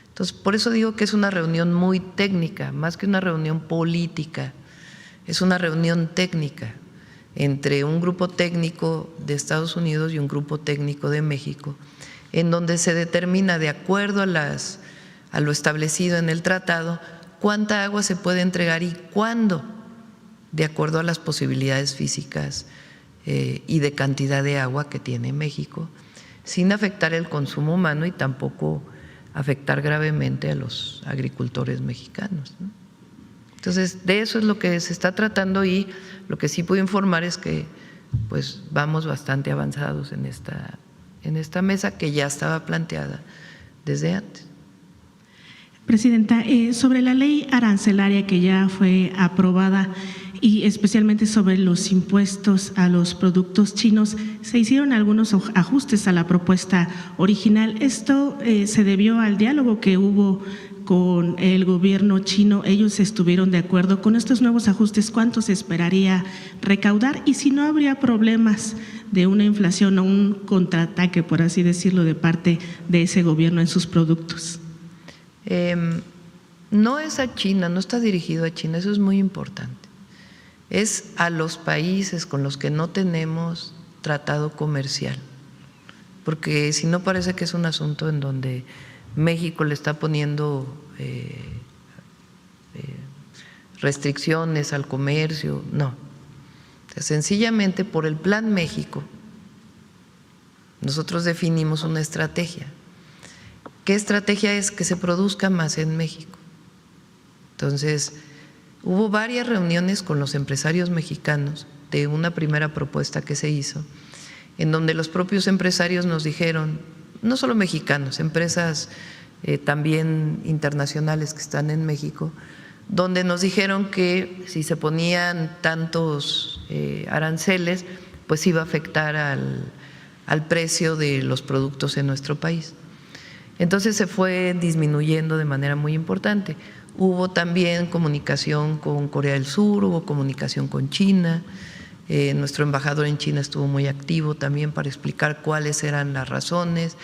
Entonces, por eso digo que es una reunión muy técnica, más que una reunión política, es una reunión técnica entre un grupo técnico de Estados Unidos y un grupo técnico de México, en donde se determina, de acuerdo a lo establecido en el tratado, cuánta agua se puede entregar y cuándo, de acuerdo a las posibilidades físicas y de cantidad de agua que tiene México, sin afectar el consumo humano y tampoco afectar gravemente a los agricultores mexicanos, ¿no? Entonces, de eso es lo que se está tratando y lo que sí puedo informar es que pues vamos bastante avanzados en esta mesa que ya estaba planteada desde antes. Presidenta, sobre la ley arancelaria que ya fue aprobada y especialmente sobre los impuestos a los productos chinos, se hicieron algunos ajustes a la propuesta original. ¿Esto se debió al diálogo que hubo con el gobierno chino? ¿Ellos estuvieron de acuerdo con estos nuevos ajustes? ¿Cuánto se esperaría recaudar? Y si no habría problemas de una inflación o un contraataque, por así decirlo, de parte de ese gobierno en sus productos. No es a China, no está dirigido a China, eso es muy importante. Es a los países con los que no tenemos tratado comercial, porque si no parece que es un asunto en donde México le está poniendo restricciones al comercio, no. O sea, sencillamente por el Plan México nosotros definimos una estrategia. ¿Qué estrategia es? Que se produzca más en México. Entonces, hubo varias reuniones con los empresarios mexicanos de una primera propuesta que se hizo, en donde los propios empresarios nos dijeron, no solo mexicanos, empresas también internacionales que están en México, donde nos dijeron que si se ponían tantos aranceles, pues iba a afectar al precio de los productos en nuestro país. Entonces se fue disminuyendo de manera muy importante. Hubo también comunicación con Corea del Sur, hubo comunicación con China. Nuestro embajador en China estuvo muy activo también para explicar cuáles eran las razones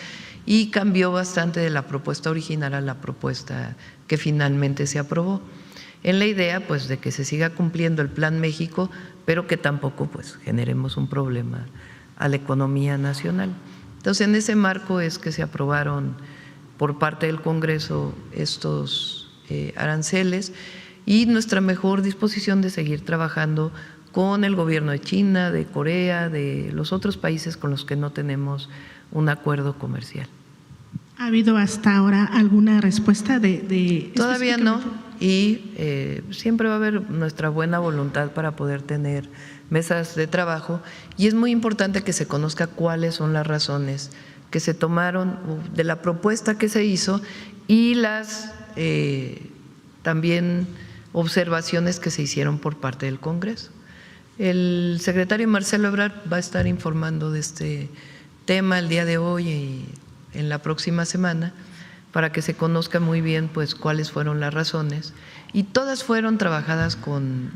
y cambió bastante de la propuesta original a la propuesta que finalmente se aprobó, en la idea pues de que se siga cumpliendo el Plan México, pero que tampoco pues generemos un problema a la economía nacional. Entonces, en ese marco es que se aprobaron por parte del Congreso estos aranceles y nuestra mejor disposición de seguir trabajando con el gobierno de China, de Corea, de los otros países con los que no tenemos un acuerdo comercial. ¿Ha habido hasta ahora alguna respuesta de Todavía no, y siempre va a haber nuestra buena voluntad para poder tener mesas de trabajo, y es muy importante que se conozca cuáles son las razones que se tomaron de la propuesta que se hizo y las también observaciones que se hicieron por parte del Congreso. El secretario Marcelo Ebrard va a estar informando de este tema el día de hoy y en la próxima semana para que se conozca muy bien pues cuáles fueron las razones, y todas fueron trabajadas con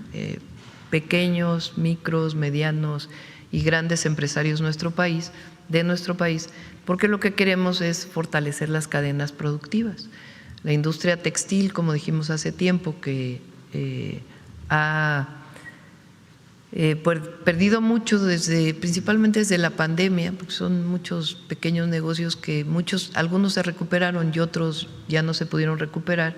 pequeños, micros, medianos y grandes empresarios de nuestro país, porque lo que queremos es fortalecer las cadenas productivas. La industria textil, como dijimos hace tiempo, que ha perdido mucho principalmente desde la pandemia, porque son muchos pequeños negocios que algunos se recuperaron y otros ya no se pudieron recuperar,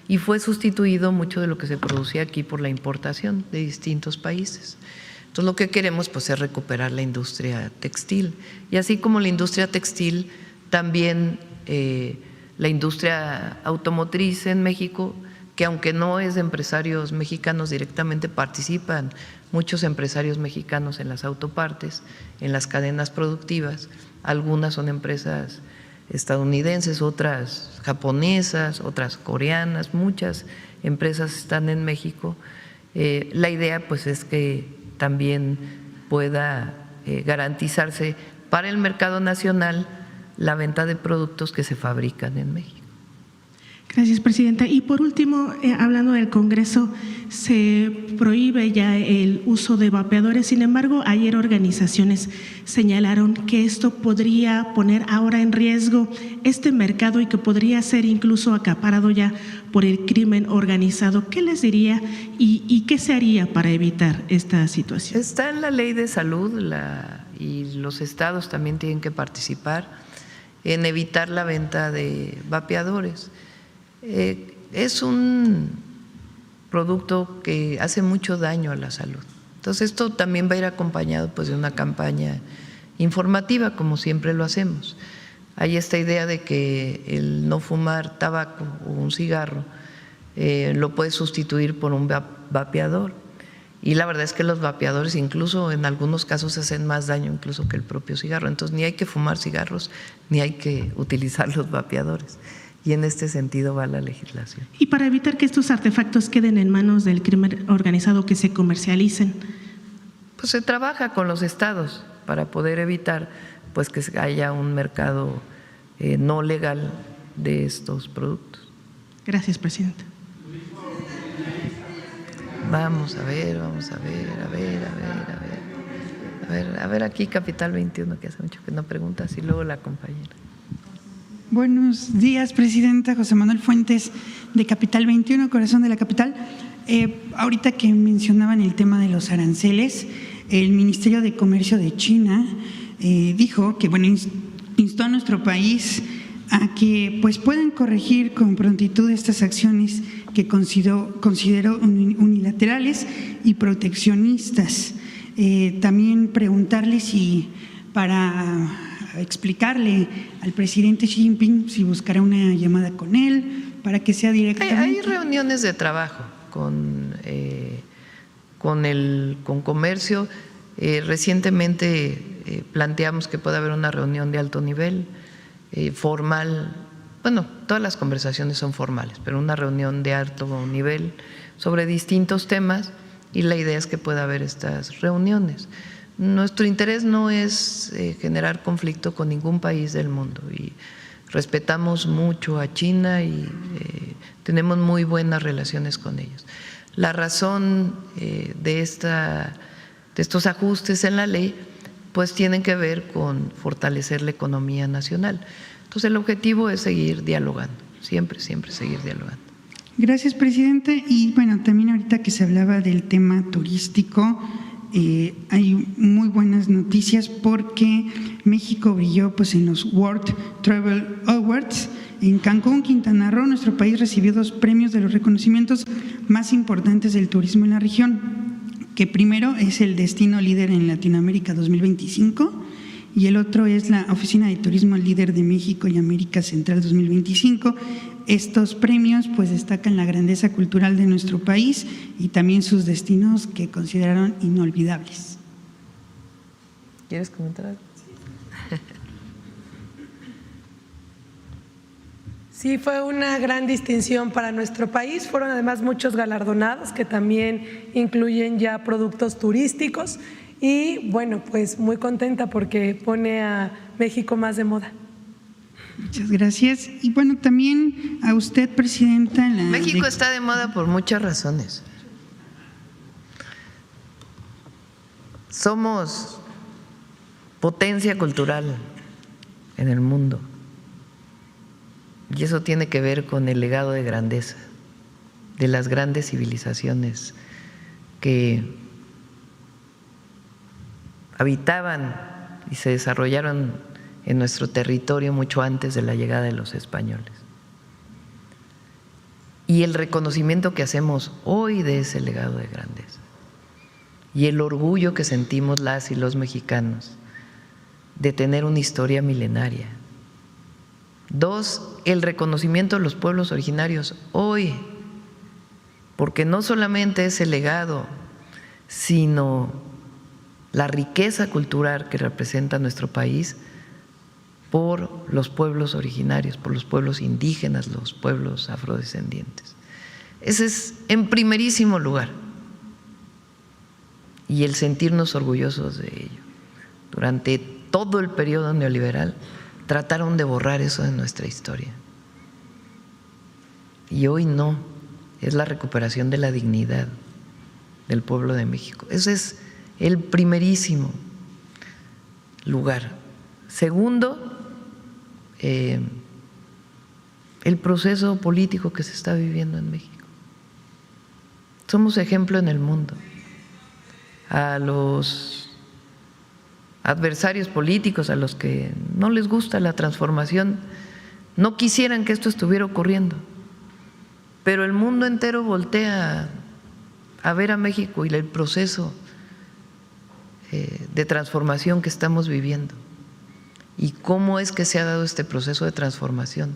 y fue sustituido mucho de lo que se producía aquí por la importación de distintos países. Entonces lo que queremos pues es recuperar la industria textil, y así como la industria textil también la industria automotriz en México, que aunque no es de empresarios mexicanos directamente, participan muchos empresarios mexicanos en las autopartes, en las cadenas productivas. Algunas son empresas estadounidenses, otras japonesas, otras coreanas, muchas empresas están en México. La idea pues es que también pueda garantizarse para el mercado nacional la venta de productos que se fabrican en México. Gracias, presidenta. Y por último, hablando del Congreso, se prohíbe ya el uso de vapeadores. Sin embargo, ayer organizaciones señalaron que esto podría poner ahora en riesgo este mercado y que podría ser incluso acaparado ya por el crimen organizado. ¿Qué les diría y qué se haría para evitar esta situación? Está en la ley de salud y los estados también tienen que participar en evitar la venta de vapeadores. Es un producto que hace mucho daño a la salud. Entonces esto también va a ir acompañado pues de una campaña informativa, como siempre lo hacemos. Hay esta idea de que el no fumar tabaco o un cigarro lo puede sustituir por un vapeador. Y la verdad es que los vapeadores incluso en algunos casos hacen más daño incluso que el propio cigarro. Entonces ni hay que fumar cigarros ni hay que utilizar los vapeadores. Y en este sentido va la legislación. Y para evitar que estos artefactos queden en manos del crimen organizado, que se comercialicen. Pues se trabaja con los estados para poder evitar pues que haya un mercado no legal de estos productos. Gracias, presidenta. Vamos a ver aquí Capital 21, que hace mucho que no preguntas, y luego la compañera. Buenos días, presidenta. José Manuel Fuentes, de Capital 21, Corazón de la Capital. Ahorita que mencionaban el tema de los aranceles, el Ministerio de Comercio de China dijo que, bueno, instó a nuestro país a que pues puedan corregir con prontitud estas acciones que consideró unilaterales y proteccionistas. También preguntarle si para explicarle al presidente Xi Jinping si buscará una llamada con él para que sea directamente. Hay reuniones de trabajo con comercio. Recientemente planteamos que pueda haber una reunión de alto nivel, formal. Bueno, todas las conversaciones son formales, pero una reunión de alto nivel sobre distintos temas, y la idea es que pueda haber estas reuniones. Nuestro interés no es generar conflicto con ningún país del mundo, y respetamos mucho a China y tenemos muy buenas relaciones con ellos. La razón de estos ajustes en la ley pues tienen que ver con fortalecer la economía nacional. Entonces el objetivo es seguir dialogando, siempre seguir dialogando. Gracias, presidente. Y bueno, también ahorita que se hablaba del tema turístico, hay muy buenas noticias porque México brilló pues en los World Travel Awards en Cancún, Quintana Roo. Nuestro país recibió 2 premios de los reconocimientos más importantes del turismo en la región, que primero es el Destino Líder en Latinoamérica 2025 y el otro es la Oficina de Turismo Líder de México y América Central 2025. Estos premios pues destacan la grandeza cultural de nuestro país y también sus destinos que consideraron inolvidables. ¿Quieres comentar algo? Sí, fue una gran distinción para nuestro país. Fueron además muchos galardonados que también incluyen ya productos turísticos y bueno, pues muy contenta porque pone a México más de moda. Muchas gracias. Y bueno, también a usted, presidenta. México está de moda por muchas razones. Somos potencia cultural en el mundo. Y eso tiene que ver con el legado de grandeza de las grandes civilizaciones que habitaban y se desarrollaron en nuestro territorio mucho antes de la llegada de los españoles. Y el reconocimiento que hacemos hoy de ese legado de grandeza y el orgullo que sentimos las y los mexicanos de tener una historia milenaria. 2 el reconocimiento de los pueblos originarios hoy, porque no solamente es el legado, sino la riqueza cultural que representa nuestro país por los pueblos originarios, por los pueblos indígenas, los pueblos afrodescendientes. Ese es en primerísimo lugar. Y el sentirnos orgullosos de ello. Durante todo el periodo neoliberal trataron de borrar eso de nuestra historia. Y hoy no, es la recuperación de la dignidad del pueblo de México. Ese es el primerísimo lugar. Segundo, el proceso político que se está viviendo en México. Somos ejemplo en el mundo. A los adversarios políticos, a los que no les gusta la transformación, no quisieran que esto estuviera ocurriendo, pero el mundo entero voltea a ver a México y el proceso de transformación que estamos viviendo. ¿Y cómo es que se ha dado este proceso de transformación?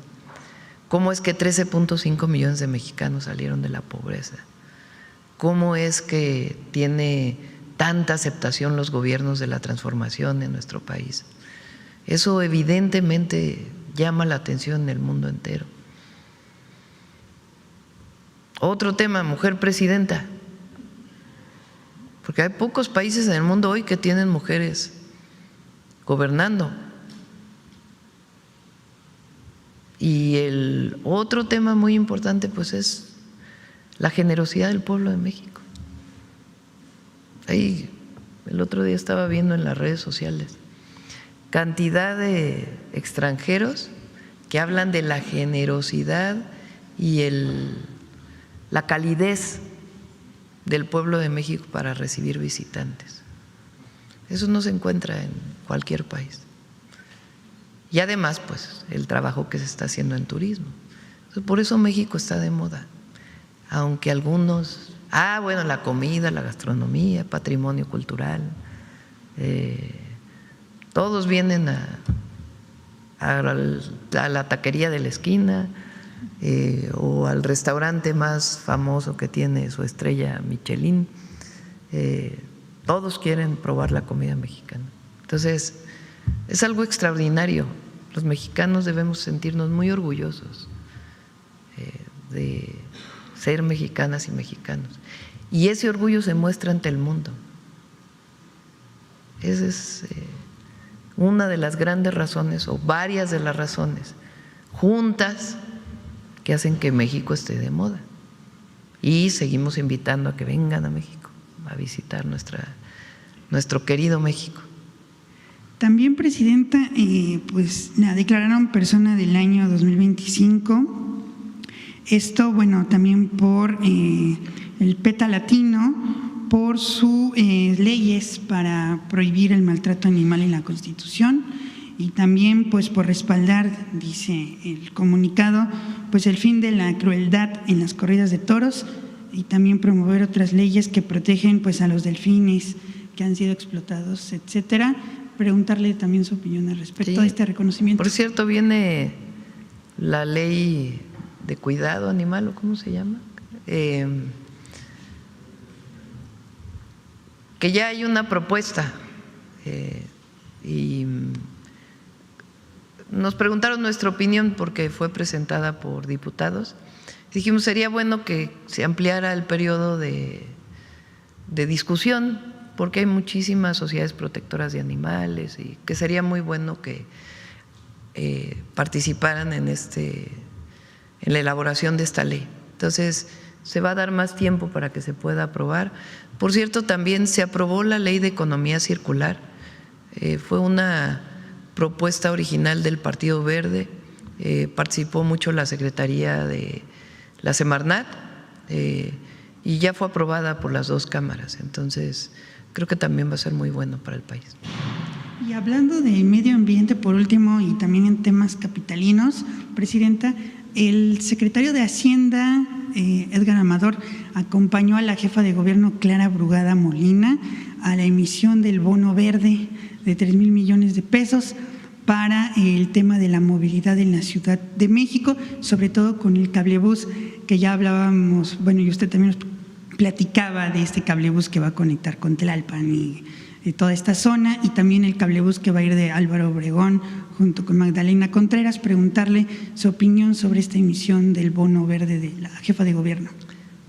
¿Cómo es que 13.5 millones de mexicanos salieron de la pobreza? ¿Cómo es que tiene tanta aceptación los gobiernos de la transformación en nuestro país? Eso evidentemente llama la atención en el mundo entero. Otro tema, mujer presidenta, porque hay pocos países en el mundo hoy que tienen mujeres gobernando. Y el otro tema muy importante pues es la generosidad del pueblo de México. Ahí el otro día estaba viendo en las redes sociales cantidad de extranjeros que hablan de la generosidad y la calidez del pueblo de México para recibir visitantes. Eso no se encuentra en cualquier país. Y además, pues, el trabajo que se está haciendo en turismo. Por eso México está de moda. Aunque algunos, bueno, la comida, la gastronomía, patrimonio cultural, todos vienen a la taquería de la esquina o al restaurante más famoso que tiene su estrella Michelin. Todos quieren probar la comida mexicana. Entonces, es algo extraordinario. Los mexicanos debemos sentirnos muy orgullosos de ser mexicanas y mexicanos. Y ese orgullo se muestra ante el mundo. Esa es una de las grandes razones, o varias de las razones, juntas, que hacen que México esté de moda. Y seguimos invitando a que vengan a México a visitar nuestro querido México. También, Presidenta, pues la declararon persona del año 2025. Esto, bueno, también por el PETA Latino, por sus leyes para prohibir el maltrato animal en la Constitución, y también pues por respaldar, dice el comunicado, pues el fin de la crueldad en las corridas de toros, y también promover otras leyes que protegen pues a los delfines que han sido explotados, etcétera. Preguntarle también su opinión al respecto a este reconocimiento. Por cierto, viene la ley de cuidado animal, ¿o cómo se llama? Que ya hay una propuesta y nos preguntaron nuestra opinión porque fue presentada por diputados. Dijimos, sería bueno que se ampliara el periodo de discusión, porque hay muchísimas sociedades protectoras de animales y que sería muy bueno que participaran en la elaboración de esta ley. Entonces, se va a dar más tiempo para que se pueda aprobar. Por cierto, también se aprobó la Ley de Economía Circular. Fue una propuesta original del Partido Verde, participó mucho la Secretaría de la Semarnat y ya fue aprobada por las dos cámaras. Entonces, creo que también va a ser muy bueno para el país. Y hablando de medio ambiente, por último, y también en temas capitalinos, Presidenta, el secretario de Hacienda, Edgar Amador, acompañó a la jefa de gobierno, Clara Brugada Molina, a la emisión del bono verde de 3,000 millones de pesos para el tema de la movilidad en la Ciudad de México, sobre todo con el cablebús que ya hablábamos, bueno, y usted también nos platicaba de este cablebús que va a conectar con Tlalpan y toda esta zona, y también el cablebús que va a ir de Álvaro Obregón junto con Magdalena Contreras, preguntarle su opinión sobre esta emisión del bono verde de la jefa de gobierno.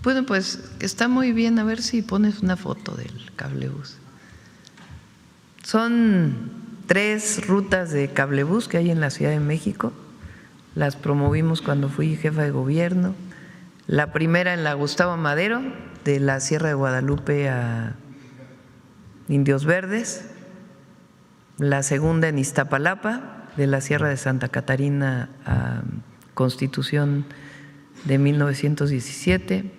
Bueno, pues está muy bien, a ver si pones una foto del cablebús. Son 3 rutas de cablebús que hay en la Ciudad de México, las promovimos cuando fui jefa de gobierno. La primera en la Gustavo Madero, de la Sierra de Guadalupe a Indios Verdes. La segunda en Iztapalapa, de la Sierra de Santa Catarina a Constitución de 1917.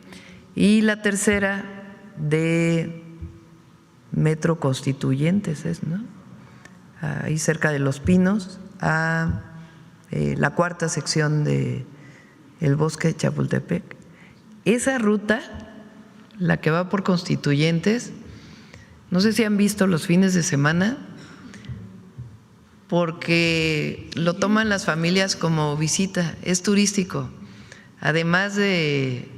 Y la tercera de Metro Constituyentes, ¿no? Ahí cerca de Los Pinos, a la cuarta sección de el Bosque de Chapultepec. Esa ruta, la que va por Constituyentes, no sé si han visto los fines de semana, porque lo toman las familias como visita, es turístico, además de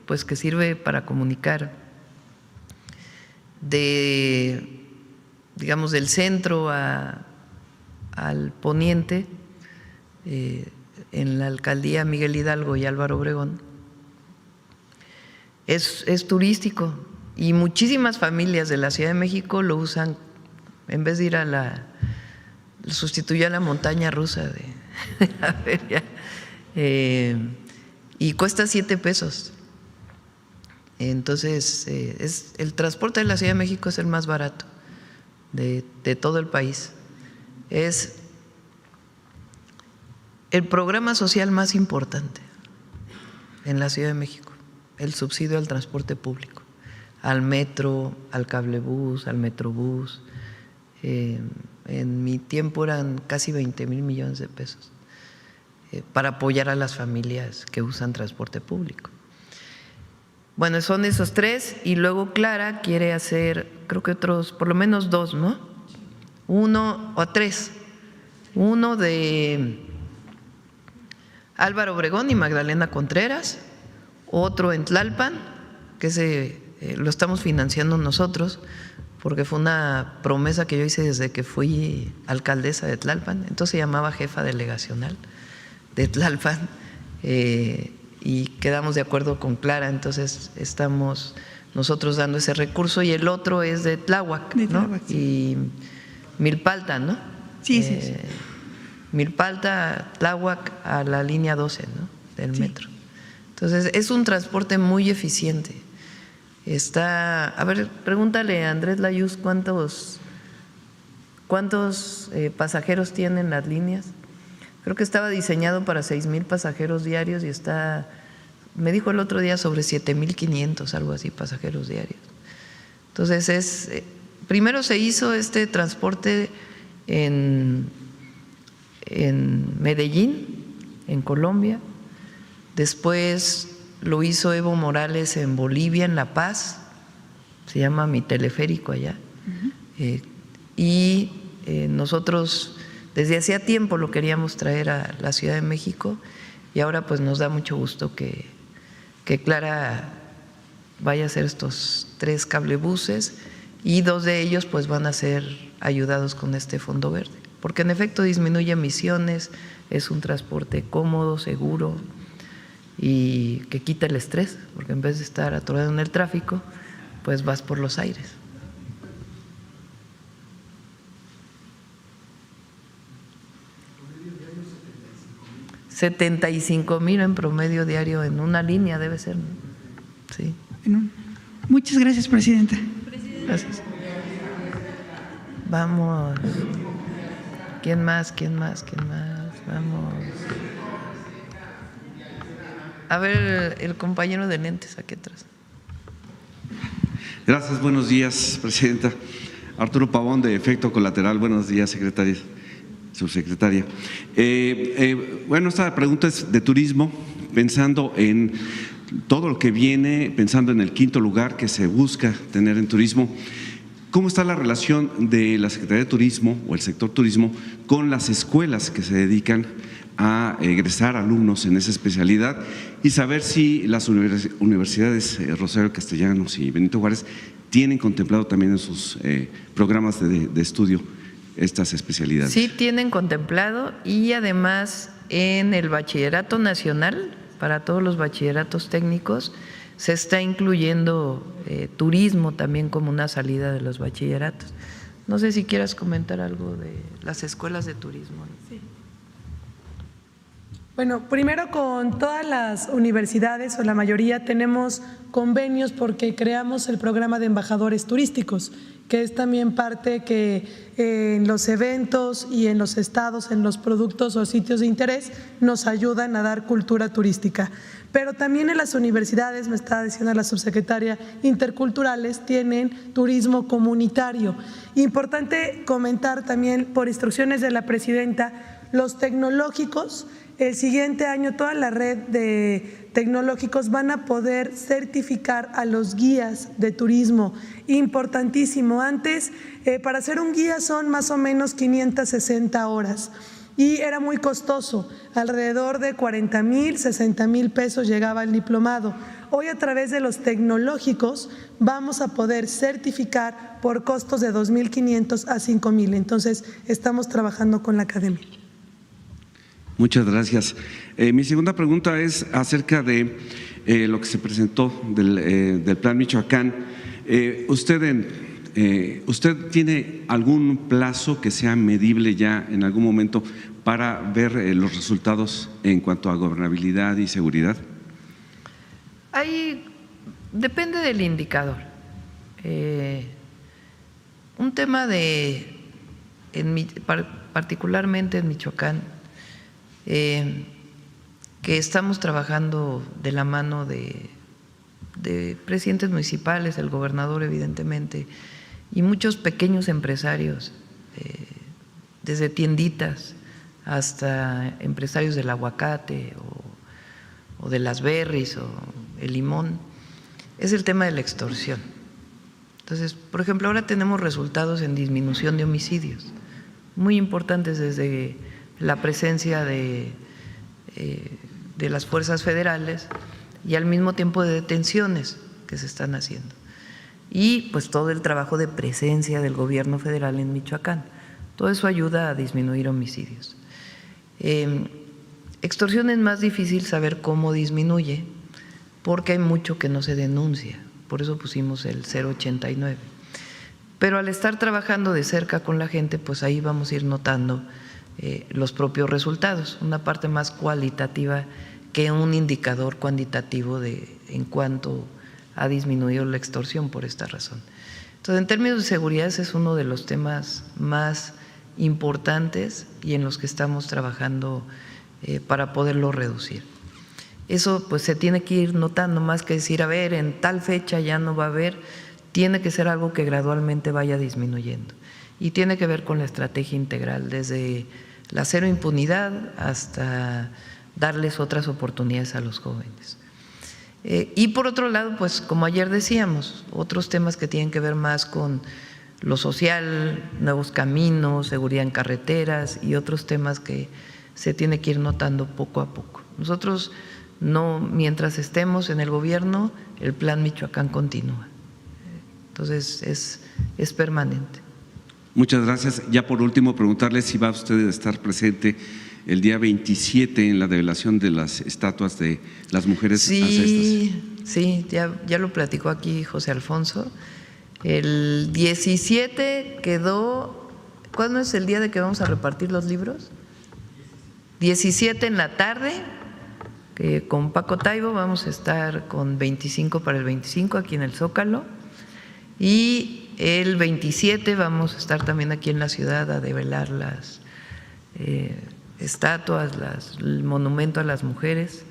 pues que sirve para comunicar digamos del centro al poniente, en la alcaldía Miguel Hidalgo y Álvaro Obregón. Es turístico y muchísimas familias de la Ciudad de México lo usan, en vez de ir sustituyó a la montaña rusa de la feria, y cuesta 7 pesos. Entonces, el transporte de la Ciudad de México es el más barato de todo el país. Es el programa social más importante en la Ciudad de México, el subsidio al transporte público, al metro, al cablebús, al metrobús. En mi tiempo eran casi 20,000 millones de pesos para apoyar a las familias que usan transporte público. Bueno, son esos 3, y luego Clara quiere hacer, creo que otros, por lo menos 2, ¿no? 1 o 3. Uno de Álvaro Obregón y Magdalena Contreras, otro en Tlalpan, que lo estamos financiando nosotros, porque fue una promesa que yo hice desde que fui alcaldesa de Tlalpan. Entonces se llamaba jefa delegacional de Tlalpan, y quedamos de acuerdo con Clara, entonces estamos nosotros dando ese recurso, y el otro es de Tláhuac, ¿no? Y Milpalta, ¿no? Sí. Milpalta, Tláhuac a la línea 12, ¿no? Del metro. Entonces es un transporte muy eficiente. A ver, pregúntale a Andrés Layuz cuántos pasajeros tienen las líneas. Creo que estaba diseñado para 6,000 pasajeros diarios y me dijo el otro día sobre 7,500, algo así, pasajeros diarios. Entonces primero se hizo este transporte en Medellín, en Colombia. Después lo hizo Evo Morales en Bolivia, en La Paz, se llama Mi Teleférico allá. Y nosotros desde hacía tiempo lo queríamos traer a la Ciudad de México, y ahora pues nos da mucho gusto que Clara vaya a hacer estos 3 cablebuses, y 2 de ellos pues van a ser ayudados con este fondo verde, porque en efecto disminuye emisiones, es un transporte cómodo, seguro, y que quita el estrés, porque en vez de estar atorado en el tráfico, pues vas por los aires. $75,000 en promedio diario en una línea debe ser, ¿no? Sí. Bueno, muchas gracias, presidenta. Gracias. Vamos. ¿Quién más? Vamos. A ver, el compañero de lentes aquí atrás. Gracias, buenos días, presidenta. Arturo Pavón, de Efecto Colateral. Buenos días, secretaria, subsecretaria. Bueno, esta pregunta es de turismo, pensando en todo lo que viene, pensando en el 5.º lugar que se busca tener en turismo. ¿Cómo está la relación de la Secretaría de Turismo o el sector turismo con las escuelas que se dedican a egresar alumnos en esa especialidad? Y saber si las universidades Rosario Castellanos y Benito Juárez tienen contemplado también en sus programas de estudio estas especialidades. Sí, tienen contemplado, y además en el Bachillerato Nacional, para todos los bachilleratos técnicos, se está incluyendo turismo también como una salida de los bachilleratos. No sé si quieras comentar algo de las escuelas de turismo. Sí. Bueno, primero con todas las universidades o la mayoría tenemos convenios porque creamos el programa de embajadores turísticos, que es también parte que en los eventos y en los estados, en los productos o sitios de interés, nos ayudan a dar cultura turística. Pero también en las universidades, me estaba diciendo la subsecretaria, interculturales tienen turismo comunitario. Importante comentar también, por instrucciones de la presidenta, los tecnológicos. El siguiente año toda la red de tecnológicos van a poder certificar a los guías de turismo. Importantísimo. Antes, para ser un guía son más o menos 560 horas y era muy costoso. Alrededor de 40,000, 60,000 pesos llegaba el diplomado. Hoy, a través de los tecnológicos, vamos a poder certificar por costos de 2,500 a 5,000. Entonces, estamos trabajando con la academia. Muchas gracias. Mi segunda pregunta es acerca de lo que se presentó del Plan Michoacán. ¿Usted tiene algún plazo que sea medible ya en algún momento para ver los resultados en cuanto a gobernabilidad y seguridad? Depende del indicador. Un tema particularmente en Michoacán, que estamos trabajando de la mano de presidentes municipales, el gobernador evidentemente, y muchos pequeños empresarios, desde tienditas hasta empresarios del aguacate o de las berries o el limón, es el tema de la extorsión. Entonces, por ejemplo, ahora tenemos resultados en disminución de homicidios muy importantes desde la presencia de las fuerzas federales y al mismo tiempo de detenciones que se están haciendo. Y pues todo el trabajo de presencia del gobierno federal en Michoacán. Todo eso ayuda a disminuir homicidios. Extorsión es más difícil saber cómo disminuye porque hay mucho que no se denuncia. Por eso pusimos el 089. Pero al estar trabajando de cerca con la gente, pues ahí vamos a ir notando los propios resultados, una parte más cualitativa que un indicador cuantitativo en cuanto ha disminuido la extorsión por esta razón. Entonces, en términos de seguridad, ese es uno de los temas más importantes y en los que estamos trabajando para poderlo reducir. Eso pues se tiene que ir notando, más que decir, a ver, en tal fecha ya no va a haber, tiene que ser algo que gradualmente vaya disminuyendo. Y tiene que ver con la estrategia integral, desde la cero impunidad hasta darles otras oportunidades a los jóvenes. Y por otro lado, pues como ayer decíamos, otros temas que tienen que ver más con lo social, nuevos caminos, seguridad en carreteras y otros temas que se tiene que ir notando poco a poco. Nosotros no, mientras estemos en el gobierno, el Plan Michoacán continúa. Entonces es permanente. Muchas gracias. Ya por último, preguntarle si va usted a estar presente el día 27 en la develación de las estatuas de las mujeres ancestras. Sí, ya lo platicó aquí José Alfonso. El 17 quedó, ¿cuándo es el día de que vamos a repartir los libros? 17 en la tarde, que con Paco Taibo vamos a estar con 25 para el 25 aquí en el Zócalo, y el 27 vamos a estar también aquí en la ciudad a develar las estatuas, el monumento a las mujeres,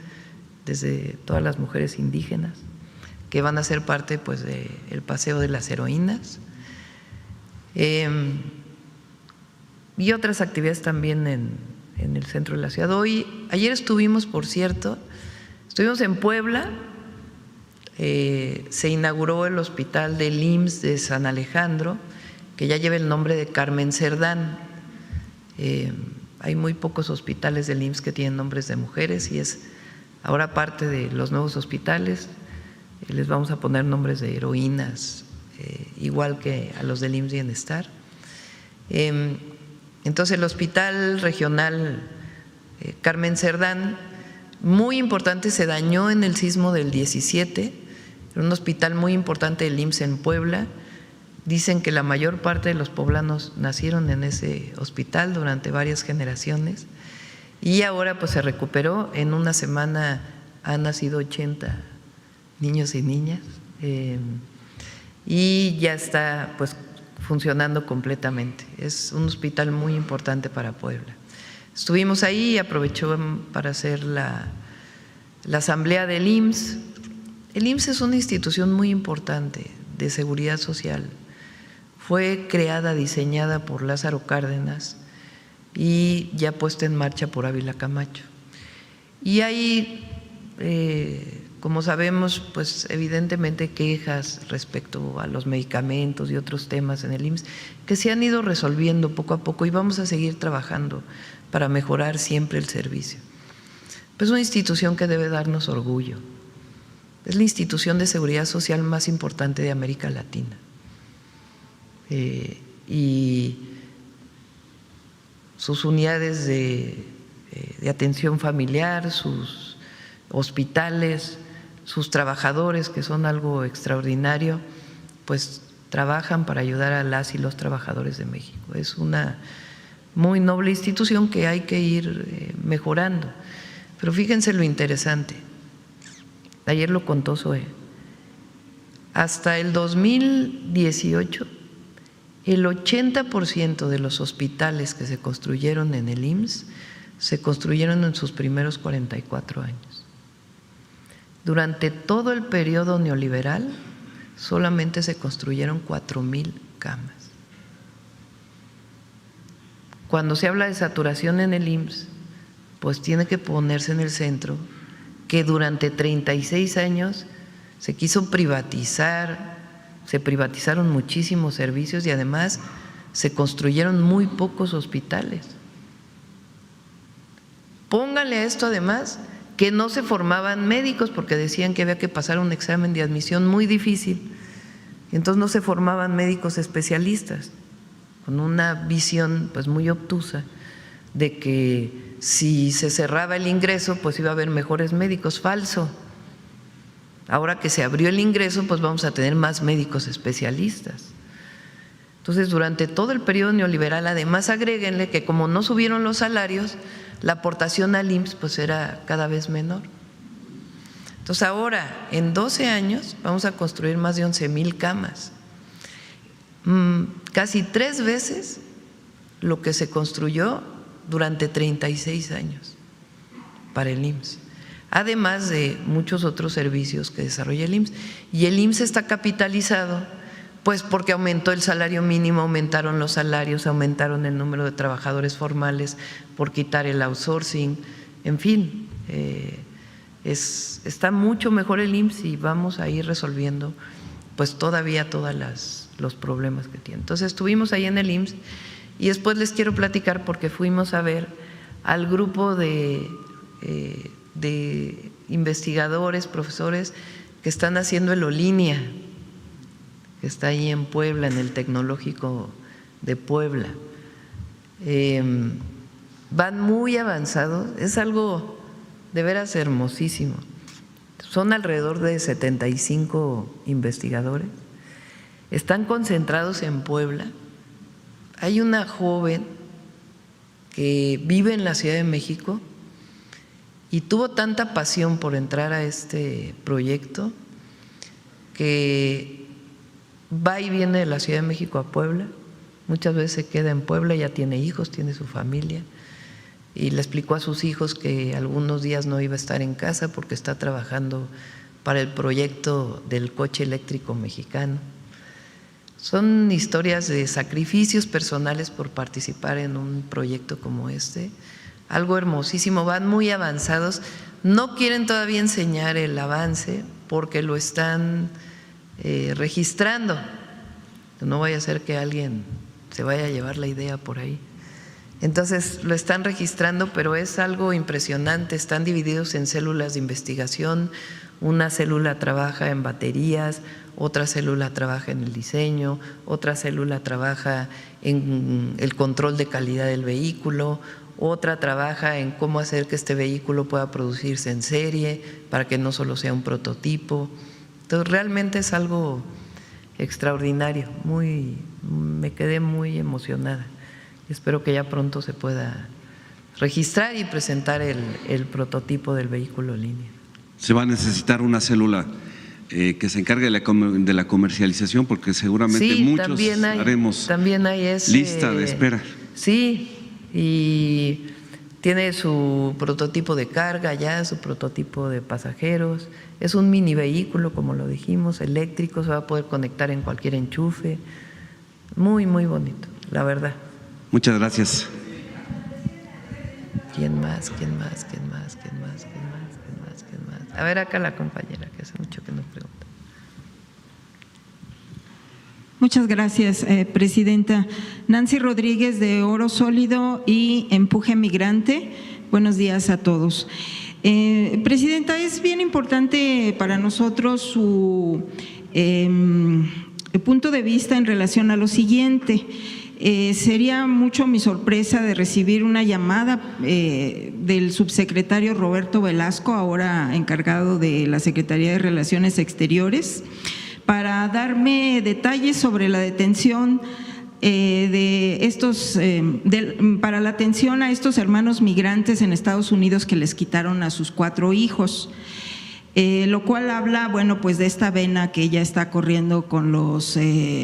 desde todas las mujeres indígenas, que van a ser parte pues del Paseo de las Heroínas, y otras actividades también en el centro de la ciudad. Ayer estuvimos, por cierto, en Puebla, se inauguró el hospital del IMSS de San Alejandro, que ya lleva el nombre de Carmen Cerdán. Hay muy pocos hospitales del IMSS que tienen nombres de mujeres y es ahora parte de los nuevos hospitales. Les vamos a poner nombres de heroínas, igual que a los del IMSS Bienestar. Entonces el Hospital Regional Carmen Cerdán, muy importante, se dañó en el sismo del 17, era un hospital muy importante del IMSS en Puebla. Dicen que la mayor parte de los poblanos nacieron en ese hospital durante varias generaciones y ahora pues se recuperó. En una semana han nacido 80 niños y niñas y ya está pues funcionando completamente. Es un hospital muy importante para Puebla. Estuvimos ahí y aprovechó para hacer la asamblea del IMSS. El IMSS es una institución muy importante de seguridad social. Fue creada, diseñada por Lázaro Cárdenas y ya puesta en marcha por Ávila Camacho. Y hay, como sabemos, pues evidentemente quejas respecto a los medicamentos y otros temas en el IMSS que se han ido resolviendo poco a poco y vamos a seguir trabajando para mejorar siempre el servicio. Pues es una institución que debe darnos orgullo. Es la institución de seguridad social más importante de América Latina. Y sus unidades de atención familiar, sus hospitales, sus trabajadores, que son algo extraordinario, pues trabajan para ayudar a las y los trabajadores de México. Es una muy noble institución que hay que ir mejorando. Pero fíjense lo interesante, ayer lo contó Zoe, hasta el 2018 el 80% de los hospitales que se construyeron en el IMSS se construyeron en sus primeros 44 años. Durante todo el periodo neoliberal solamente se construyeron 4,000 camas. Cuando se habla de saturación en el IMSS, pues tiene que ponerse en el centro que durante 36 años se quiso privatizar, se privatizaron muchísimos servicios y además se construyeron muy pocos hospitales. Póngale a esto además que no se formaban médicos porque decían que había que pasar un examen de admisión muy difícil, entonces no se formaban médicos especialistas, con una visión pues muy obtusa de que si se cerraba el ingreso pues iba a haber mejores médicos. Falso. Ahora que se abrió el ingreso pues vamos a tener más médicos especialistas. Entonces durante todo el periodo neoliberal además agréguenle que como no subieron los salarios, la aportación al IMSS pues era cada vez menor. Entonces ahora en 12 años vamos a construir más de 11,000 camas, casi 3 veces lo que se construyó durante 36 años para el IMSS, además de muchos otros servicios que desarrolla el IMSS. Y el IMSS está capitalizado pues porque aumentó el salario mínimo, aumentaron los salarios, aumentaron el número de trabajadores formales por quitar el outsourcing, en fin, está mucho mejor el IMSS y vamos a ir resolviendo pues todavía todos los problemas que tiene. Entonces estuvimos ahí en el IMSS y después les quiero platicar porque fuimos a ver al grupo de investigadores, profesores que están haciendo el OLINEA, que está ahí en Puebla, en el Tecnológico de Puebla. Van muy avanzados, es algo de veras hermosísimo. Son alrededor de 75 investigadores, están concentrados en Puebla. Hay una joven que vive en la Ciudad de México y tuvo tanta pasión por entrar a este proyecto que va y viene de la Ciudad de México a Puebla, muchas veces se queda en Puebla, ya tiene hijos, tiene su familia y le explicó a sus hijos que algunos días no iba a estar en casa porque está trabajando para el proyecto del coche eléctrico mexicano. Son historias de sacrificios personales por participar en un proyecto como este, algo hermosísimo, van muy avanzados, no quieren todavía enseñar el avance porque lo están registrando. No vaya a ser que alguien se vaya a llevar la idea por ahí. Entonces lo están registrando, pero es algo impresionante. Están divididos en células de investigación. Una célula trabaja en baterías, otra célula trabaja en el diseño, otra célula trabaja en el control de calidad del vehículo, otra trabaja en cómo hacer que este vehículo pueda producirse en serie para que no solo sea un prototipo. Entonces realmente es algo extraordinario. Me quedé muy emocionada. Espero que ya pronto se pueda registrar y presentar el prototipo del vehículo en línea. Se va a necesitar una célula que se encargue de la comercialización, porque seguramente sí, muchos haremos lista de espera. Sí, y tiene su prototipo de carga ya, su prototipo de pasajeros. Es un mini vehículo, como lo dijimos, eléctrico, se va a poder conectar en cualquier enchufe. Muy, muy bonito, la verdad. Muchas gracias. ¿Quién más? A ver, acá la compañera, que hace mucho que nos pregunta. Muchas gracias, Presidenta. Nancy Rodríguez, de Oro Sólido y Empuje Migrante. Buenos días a todos. Presidenta, es bien importante para nosotros su punto de vista en relación a lo siguiente. Sería mucho mi sorpresa de recibir una llamada del subsecretario Roberto Velasco, ahora encargado de la Secretaría de Relaciones Exteriores, para darme detalles sobre la detención para la atención a estos hermanos migrantes en Estados Unidos que les quitaron a sus 4 hijos. Lo cual habla, bueno, pues de esta vena que ya está corriendo con los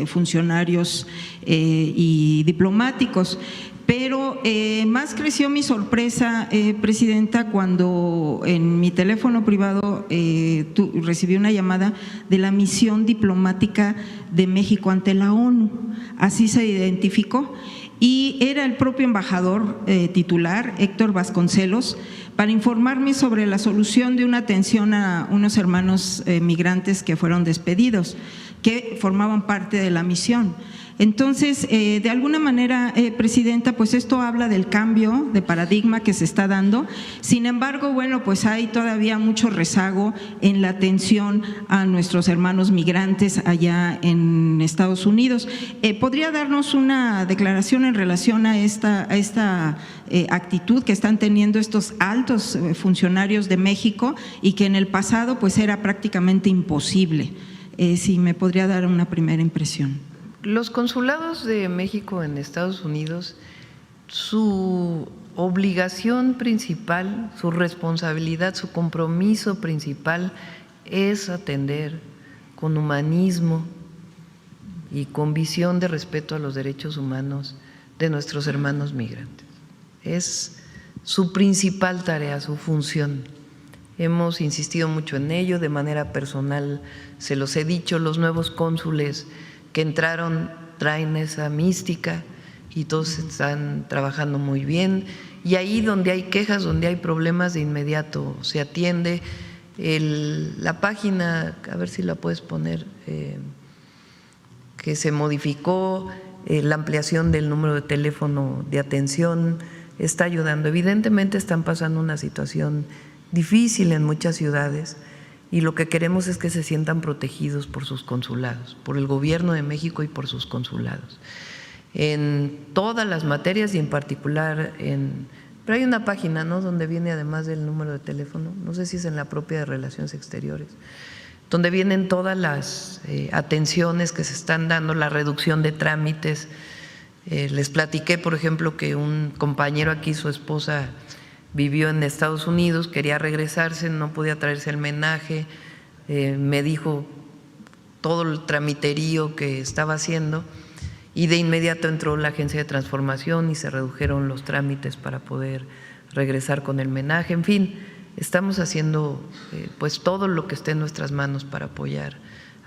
funcionarios y diplomáticos. Pero más creció mi sorpresa, Presidenta, cuando en mi teléfono privado recibí una llamada de la misión diplomática de México ante la ONU. Así se identificó. Y era el propio embajador titular, Héctor Vasconcelos, para informarme sobre la solución de una atención a unos hermanos migrantes que fueron despedidos, que formaban parte de la misión. Entonces, de alguna manera, Presidenta, pues esto habla del cambio de paradigma que se está dando. Sin embargo, bueno, pues hay todavía mucho rezago en la atención a nuestros hermanos migrantes allá en Estados Unidos. ¿Podría darnos una declaración en relación a esta actitud que están teniendo estos altos funcionarios de México y que en el pasado pues era prácticamente imposible? Si me podría dar una primera impresión. Los consulados de México en Estados Unidos, su obligación principal, su responsabilidad, su compromiso principal es atender con humanismo y con visión de respeto a los derechos humanos de nuestros hermanos migrantes. Es su principal tarea, su función. Hemos insistido mucho en ello, de manera personal se los he dicho, los nuevos cónsules que entraron traen esa mística y todos están trabajando muy bien, y ahí donde hay quejas, donde hay problemas, de inmediato se atiende. La página, a ver si la puedes poner, que se modificó, la ampliación del número de teléfono de atención está ayudando. Evidentemente están pasando una situación difícil en muchas ciudades, y lo que queremos es que se sientan protegidos por sus consulados, por el gobierno de México y por sus consulados, en todas las materias y en particular pero hay una página, ¿no?, donde viene además del número de teléfono, no sé si es en la propia de Relaciones Exteriores, donde vienen todas las atenciones que se están dando, la reducción de trámites. Les platiqué, por ejemplo, que un compañero aquí, su esposa vivió en Estados Unidos, quería regresarse, no podía traerse el menaje, me dijo todo el tramiterío que estaba haciendo, y de inmediato entró la agencia de transformación y se redujeron los trámites para poder regresar con el menaje. En fin, estamos haciendo pues todo lo que esté en nuestras manos para apoyar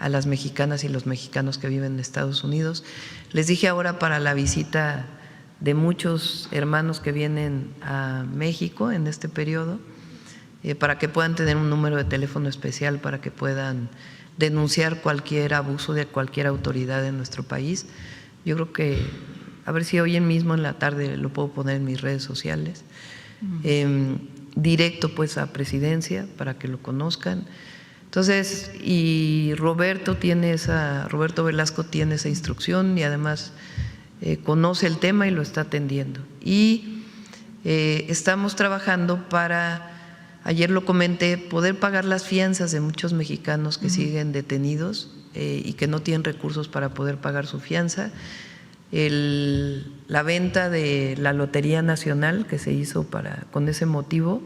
a las mexicanas y los mexicanos que viven en Estados Unidos. Les dije ahora, para la visita de muchos hermanos que vienen a México en este periodo, para que puedan tener un número de teléfono especial, para que puedan denunciar cualquier abuso de cualquier autoridad en nuestro país. Yo creo que, a ver si hoy mismo en la tarde lo puedo poner en mis redes sociales, directo pues a Presidencia para que lo conozcan. Entonces, y Roberto Velasco tiene esa instrucción y además conoce el tema y lo está atendiendo. Y estamos trabajando para, ayer lo comenté, poder pagar las fianzas de muchos mexicanos que siguen detenidos y que no tienen recursos para poder pagar su fianza. La venta de la Lotería Nacional que se hizo con ese motivo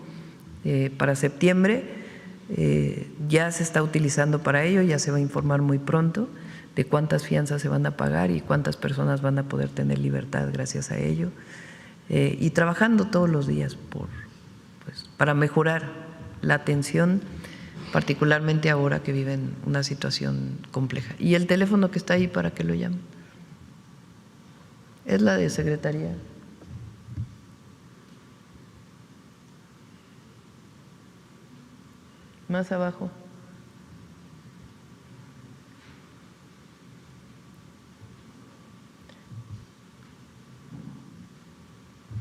para septiembre, ya se está utilizando para ello, ya se va a informar muy pronto de cuántas fianzas se van a pagar y cuántas personas van a poder tener libertad gracias a ello, y trabajando todos los días para mejorar la atención, particularmente ahora que viven una situación compleja. Y el teléfono que está ahí para que lo llamen es la de Secretaría. Más abajo.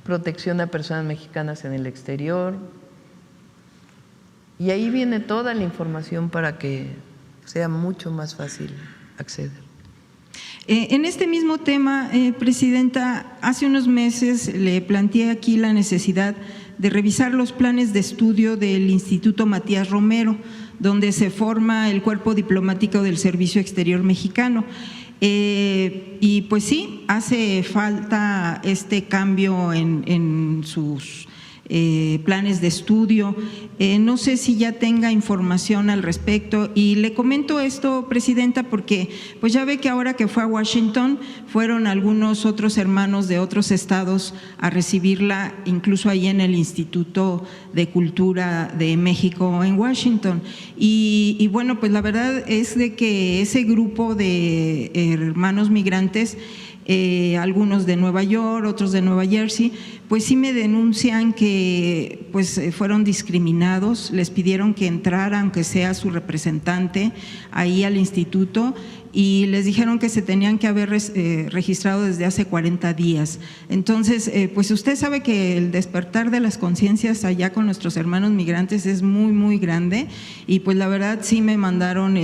Protección a personas mexicanas en el exterior. Y ahí viene toda la información para que sea mucho más fácil acceder. En este mismo tema, Presidenta, hace unos meses le planteé aquí la necesidad de revisar los planes de estudio del Instituto Matías Romero, donde se forma el cuerpo diplomático del Servicio Exterior Mexicano. Y pues sí, hace falta este cambio en sus planes de estudio. No sé si ya tenga información al respecto, y le comento esto, Presidenta, porque pues ya ve que ahora que fue a Washington fueron algunos otros hermanos de otros estados a recibirla, incluso ahí en el Instituto de Cultura de México en Washington. Y bueno, pues la verdad es de que ese grupo de hermanos migrantes, algunos de Nueva York, otros de Nueva Jersey, pues sí me denuncian que pues fueron discriminados, les pidieron que entrara aunque sea su representante ahí al instituto, y les dijeron que se tenían que haber registrado desde hace 40 días. Entonces, pues usted sabe que el despertar de las conciencias allá con nuestros hermanos migrantes es muy, muy grande, y pues la verdad sí me mandaron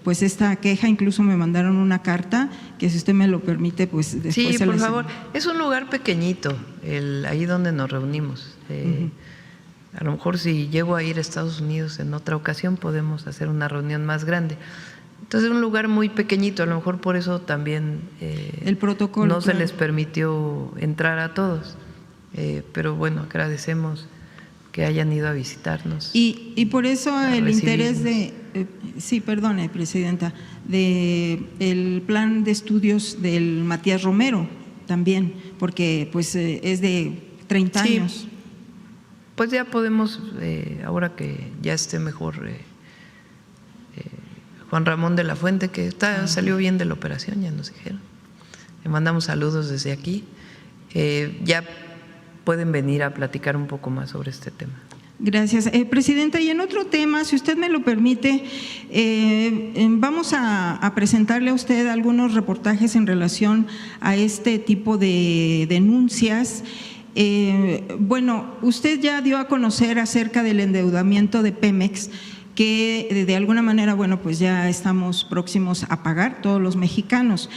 pues esta queja, incluso me mandaron una carta que, si usted me lo permite, pues después sí, se por les… favor. Es un lugar pequeñito, ahí donde nos reunimos. A lo mejor si llego a ir a Estados Unidos en otra ocasión podemos hacer una reunión más grande. Entonces es un lugar muy pequeñito, a lo mejor por eso también el protocolo no se les permitió entrar a todos, pero bueno, agradecemos que hayan ido a visitarnos. Y por eso el interés de, sí, perdone, Presidenta, de el plan de estudios del Matías Romero también, porque pues es de 30 años. Sí, pues ya podemos, ahora que ya esté mejor Juan Ramón de la Fuente, que salió bien de la operación, ya nos dijeron. Le mandamos saludos desde aquí. Ya pueden venir a platicar un poco más sobre este tema. Gracias. Presidenta, y en otro tema, si usted me lo permite, vamos a presentarle a usted algunos reportajes en relación a este tipo de denuncias. Bueno, usted ya dio a conocer acerca del endeudamiento de Pemex, que de alguna manera, bueno, pues ya estamos próximos a pagar todos los mexicanos.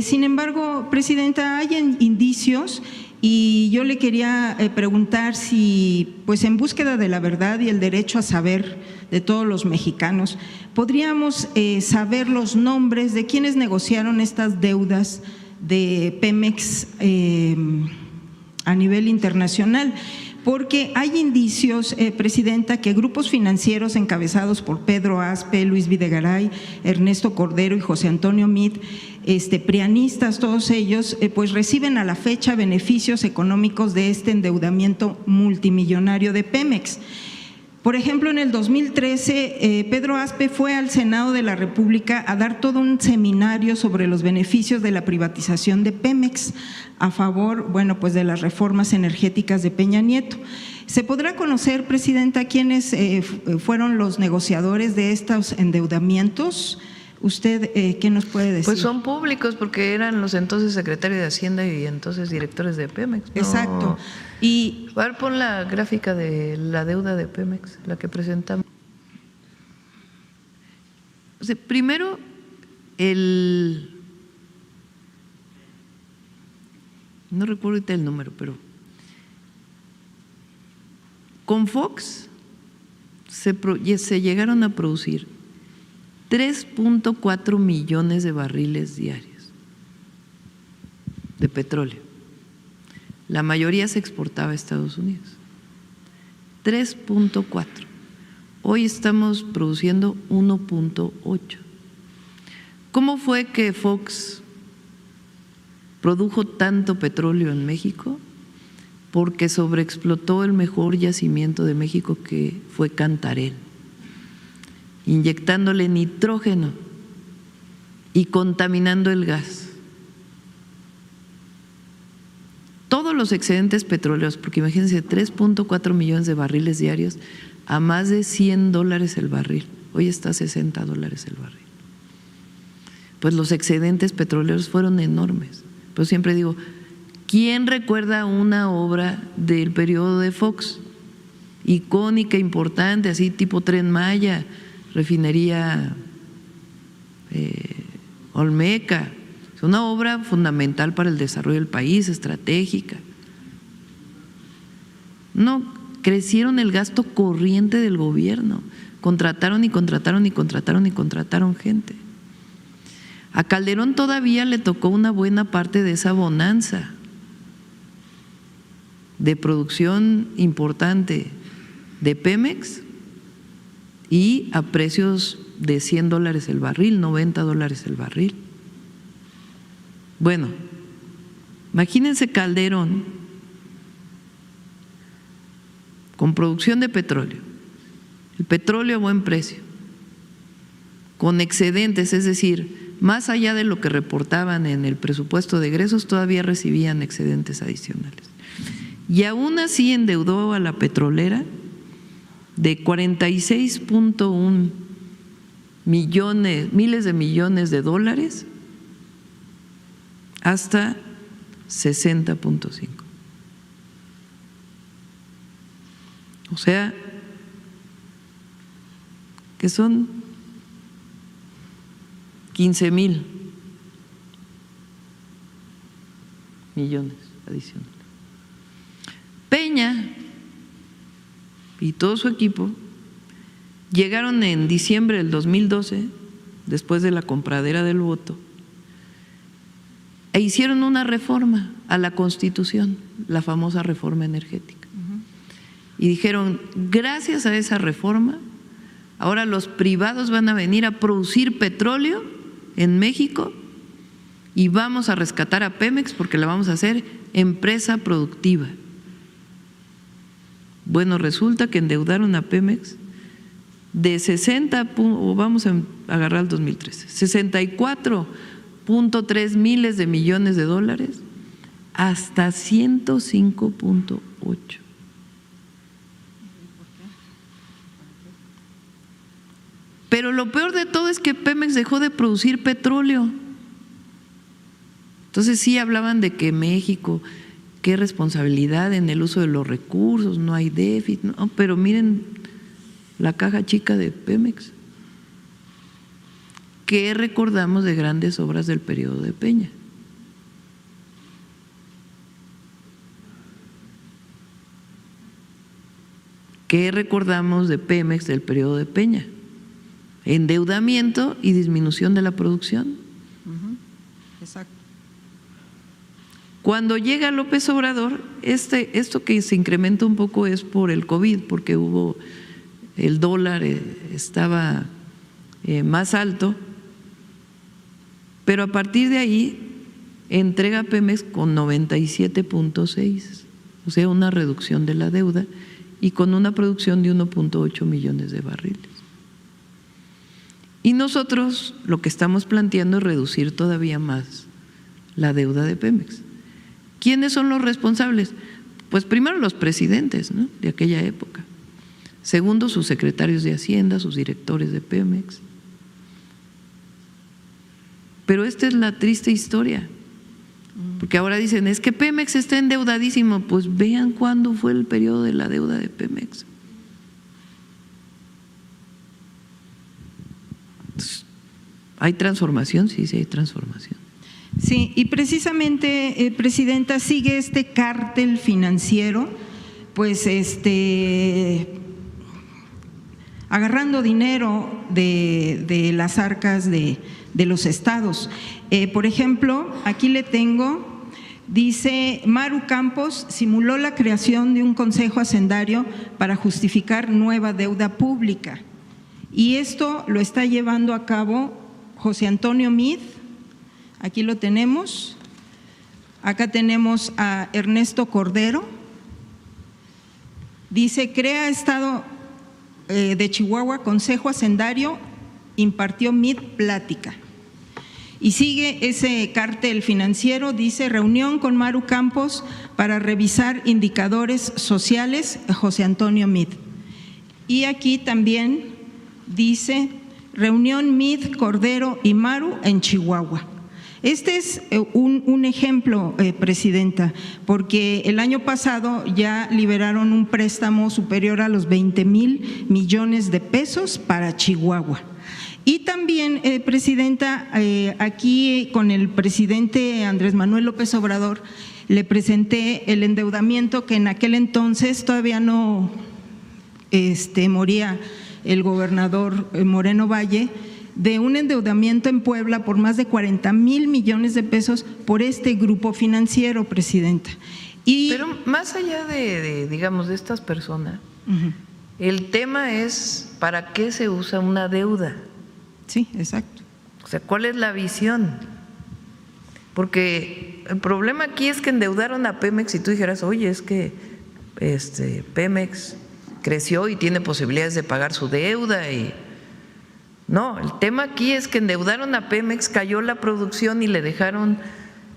Sin embargo, Presidenta, hay indicios, y yo le quería preguntar si, pues en búsqueda de la verdad y el derecho a saber de todos los mexicanos, podríamos saber los nombres de quienes negociaron estas deudas de Pemex a nivel internacional. Porque hay indicios, Presidenta, que grupos financieros encabezados por Pedro Aspe, Luis Videgaray, Ernesto Cordero y José Antonio Meade, prianistas, todos ellos, pues reciben a la fecha beneficios económicos de este endeudamiento multimillonario de Pemex. Por ejemplo, en el 2013, Pedro Aspe fue al Senado de la República a dar todo un seminario sobre los beneficios de la privatización de Pemex a favor, bueno, pues de las reformas energéticas de Peña Nieto. ¿Se podrá conocer, Presidenta, quiénes fueron los negociadores de estos endeudamientos? ¿Usted qué nos puede decir? Pues son públicos porque eran los entonces secretarios de Hacienda y entonces directores de Pemex. ¿No? Exacto. Y a ver, pon la gráfica de la deuda de Pemex, la que presentamos. O sea, primero, no recuerdo ahorita el número, pero con Fox se llegaron a producir 3.4 millones de barriles diarios de petróleo. La mayoría se exportaba a Estados Unidos. 3.4. Hoy estamos produciendo 1.8. ¿Cómo fue que Fox produjo tanto petróleo en México? Porque sobreexplotó el mejor yacimiento de México, que fue Cantarell, inyectándole nitrógeno y contaminando el gas. Todos los excedentes petroleros, porque imagínense, 3.4 millones de barriles diarios a más de $100 el barril. Hoy está a $60 el barril. Pues los excedentes petroleros fueron enormes. Pero siempre digo, ¿quién recuerda una obra del periodo de Fox? Icónica, importante, así tipo Tren Maya, refinería Olmeca. Es una obra fundamental para el desarrollo del país, estratégica. No, crecieron el gasto corriente del gobierno. Contrataron y contrataron y contrataron y contrataron gente. A Calderón todavía le tocó una buena parte de esa bonanza de producción importante de Pemex y a precios de $100 el barril, $90 el barril. Bueno, imagínense Calderón con producción de petróleo, el petróleo a buen precio, con excedentes, es decir, más allá de lo que reportaban en el presupuesto de egresos, todavía recibían excedentes adicionales. Y aún así endeudó a la petrolera de 46.1 miles de millones de dólares hasta 60.5. O sea, que son 15,000 millones adicionales. Peña y todo su equipo llegaron en diciembre del 2012, después de la compradera del voto, e hicieron una reforma a la Constitución, la famosa reforma energética. Y dijeron, gracias a esa reforma, ahora los privados van a venir a producir petróleo en México y vamos a rescatar a Pemex porque la vamos a hacer empresa productiva. Bueno, resulta que endeudaron a Pemex de 60, o vamos a agarrar el 2013, 64.3 miles de millones de dólares hasta 105.8. Pero lo peor de todo es que Pemex dejó de producir petróleo. Entonces sí hablaban de que México, qué responsabilidad en el uso de los recursos, no hay déficit, no, pero miren la caja chica de Pemex. ¿Qué recordamos de grandes obras del periodo de Peña? ¿Qué recordamos de Pemex del periodo de Peña? Endeudamiento y disminución de la producción. Exacto. Cuando llega López Obrador, esto que se incrementa un poco es por el COVID, porque el dólar estaba más alto, pero a partir de ahí entrega Pemex con 97.6, o sea, una reducción de la deuda y con una producción de 1.8 millones de barriles. Y nosotros lo que estamos planteando es reducir todavía más la deuda de Pemex. ¿Quiénes son los responsables? Pues primero los presidentes, ¿no?, de aquella época. Segundo, sus secretarios de Hacienda, sus directores de Pemex. Pero esta es la triste historia. Porque ahora dicen, es que Pemex está endeudadísimo. Pues vean cuándo fue el periodo de la deuda de Pemex. Entonces, ¿hay transformación? Sí, sí hay transformación. Sí, y precisamente, Presidenta, sigue este cártel financiero, pues agarrando dinero de las arcas de los estados. Por ejemplo, aquí le tengo, dice, Maru Campos simuló la creación de un consejo hacendario para justificar nueva deuda pública. Y esto lo está llevando a cabo José Antonio Meade. Aquí lo tenemos. Acá tenemos a Ernesto Cordero. Dice, crea Estado de Chihuahua, Consejo Hacendario, impartió Meade plática. Y sigue ese cártel financiero, dice, reunión con Maru Campos para revisar indicadores sociales, José Antonio Meade. Y aquí también dice, reunión Meade, Cordero y Maru en Chihuahua. Este es un ejemplo, Presidenta, porque el año pasado ya liberaron un préstamo superior a los 20,000 millones de pesos para Chihuahua. Y también, Presidenta, aquí con el presidente Andrés Manuel López Obrador le presenté el endeudamiento que en aquel entonces todavía no moría el gobernador Moreno Valle, de un endeudamiento en Puebla por más de 40,000 millones de pesos por este grupo financiero, Presidenta. Pero más allá digamos, de estas personas, el tema es ¿para qué se usa una deuda? Sí, exacto. O sea, ¿cuál es la visión? Porque el problema aquí es que endeudaron a Pemex y tú dijeras, oye, es que Pemex creció y tiene posibilidades de pagar su deuda y… No, el tema aquí es que endeudaron a Pemex, cayó la producción y le dejaron…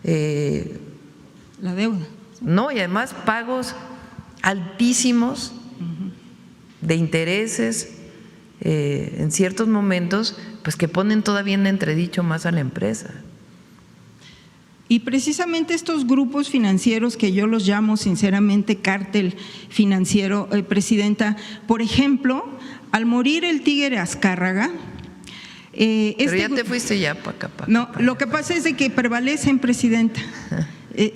la deuda. No, y además pagos altísimos de intereses en ciertos momentos, pues que ponen todavía en entredicho más a la empresa. Y precisamente estos grupos financieros que yo los llamo sinceramente cártel financiero, Presidenta, por ejemplo, al morir el Tigre Azcárraga… Pero ya te fuiste ya para acá. No, lo que pasa es de que prevalecen, Presidenta.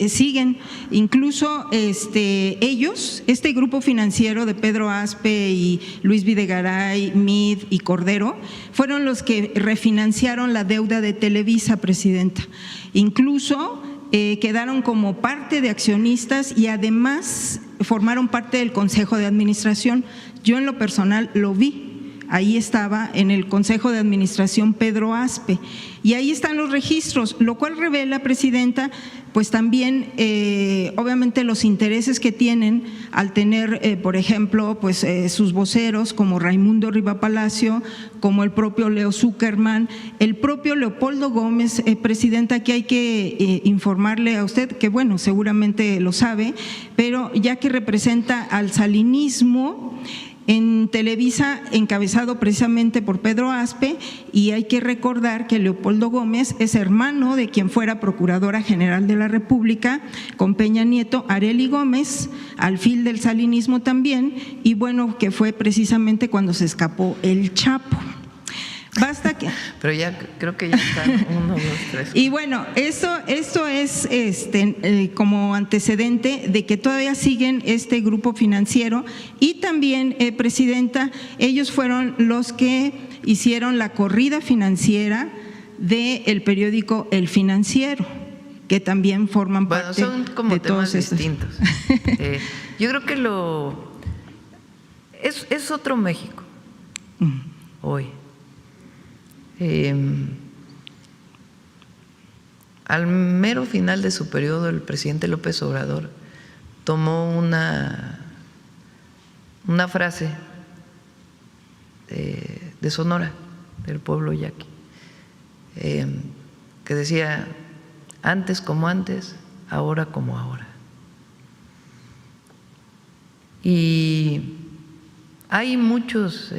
Siguen, incluso ellos, este grupo financiero de Pedro Aspe y Luis Videgaray, Meade y Cordero, fueron los que refinanciaron la deuda de Televisa, Presidenta. Incluso quedaron como parte de accionistas y además formaron parte del Consejo de Administración. Yo en lo personal lo vi. Ahí estaba en el Consejo de Administración Pedro Aspe y ahí están los registros, lo cual revela, Presidenta, pues también obviamente los intereses que tienen al tener, por ejemplo, pues sus voceros como Raimundo Riva Palacio, como el propio Leo Zuckerman, el propio Leopoldo Gómez, Presidenta, que hay que informarle a usted, que bueno, seguramente lo sabe, pero ya que representa al salinismo en Televisa, encabezado precisamente por Pedro Aspe, y hay que recordar que Leopoldo Gómez es hermano de quien fuera Procuradora General de la República, con Peña Nieto, Arely Gómez, alfil del salinismo también, y bueno, que fue precisamente cuando se escapó el Chapo. Basta que… Pero ya creo que ya están 1, 2, 3. Y bueno, esto es como antecedente de que todavía siguen este grupo financiero y también, Presidenta, ellos fueron los que hicieron la corrida financiera del periódico El Financiero, que también forman parte son como de temas todos estos. distintos. Yo creo que es otro México hoy. Al mero final de su periodo, el presidente López Obrador tomó una frase de Sonora, del pueblo yaqui, que decía, antes como antes, ahora como ahora. Y hay muchos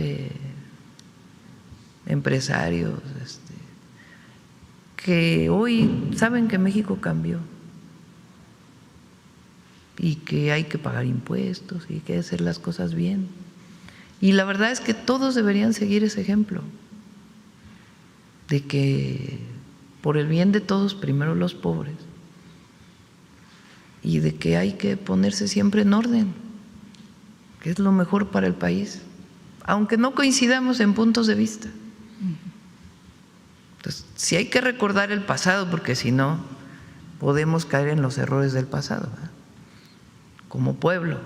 empresarios que hoy saben que México cambió y que hay que pagar impuestos y que hacer las cosas bien. Y la verdad es que todos deberían seguir ese ejemplo de que por el bien de todos, primero los pobres, y de que hay que ponerse siempre en orden, que es lo mejor para el país, aunque no coincidamos en puntos de vista. Entonces, sí hay que recordar el pasado, porque si no, podemos caer en los errores del pasado, ¿verdad? Como pueblo.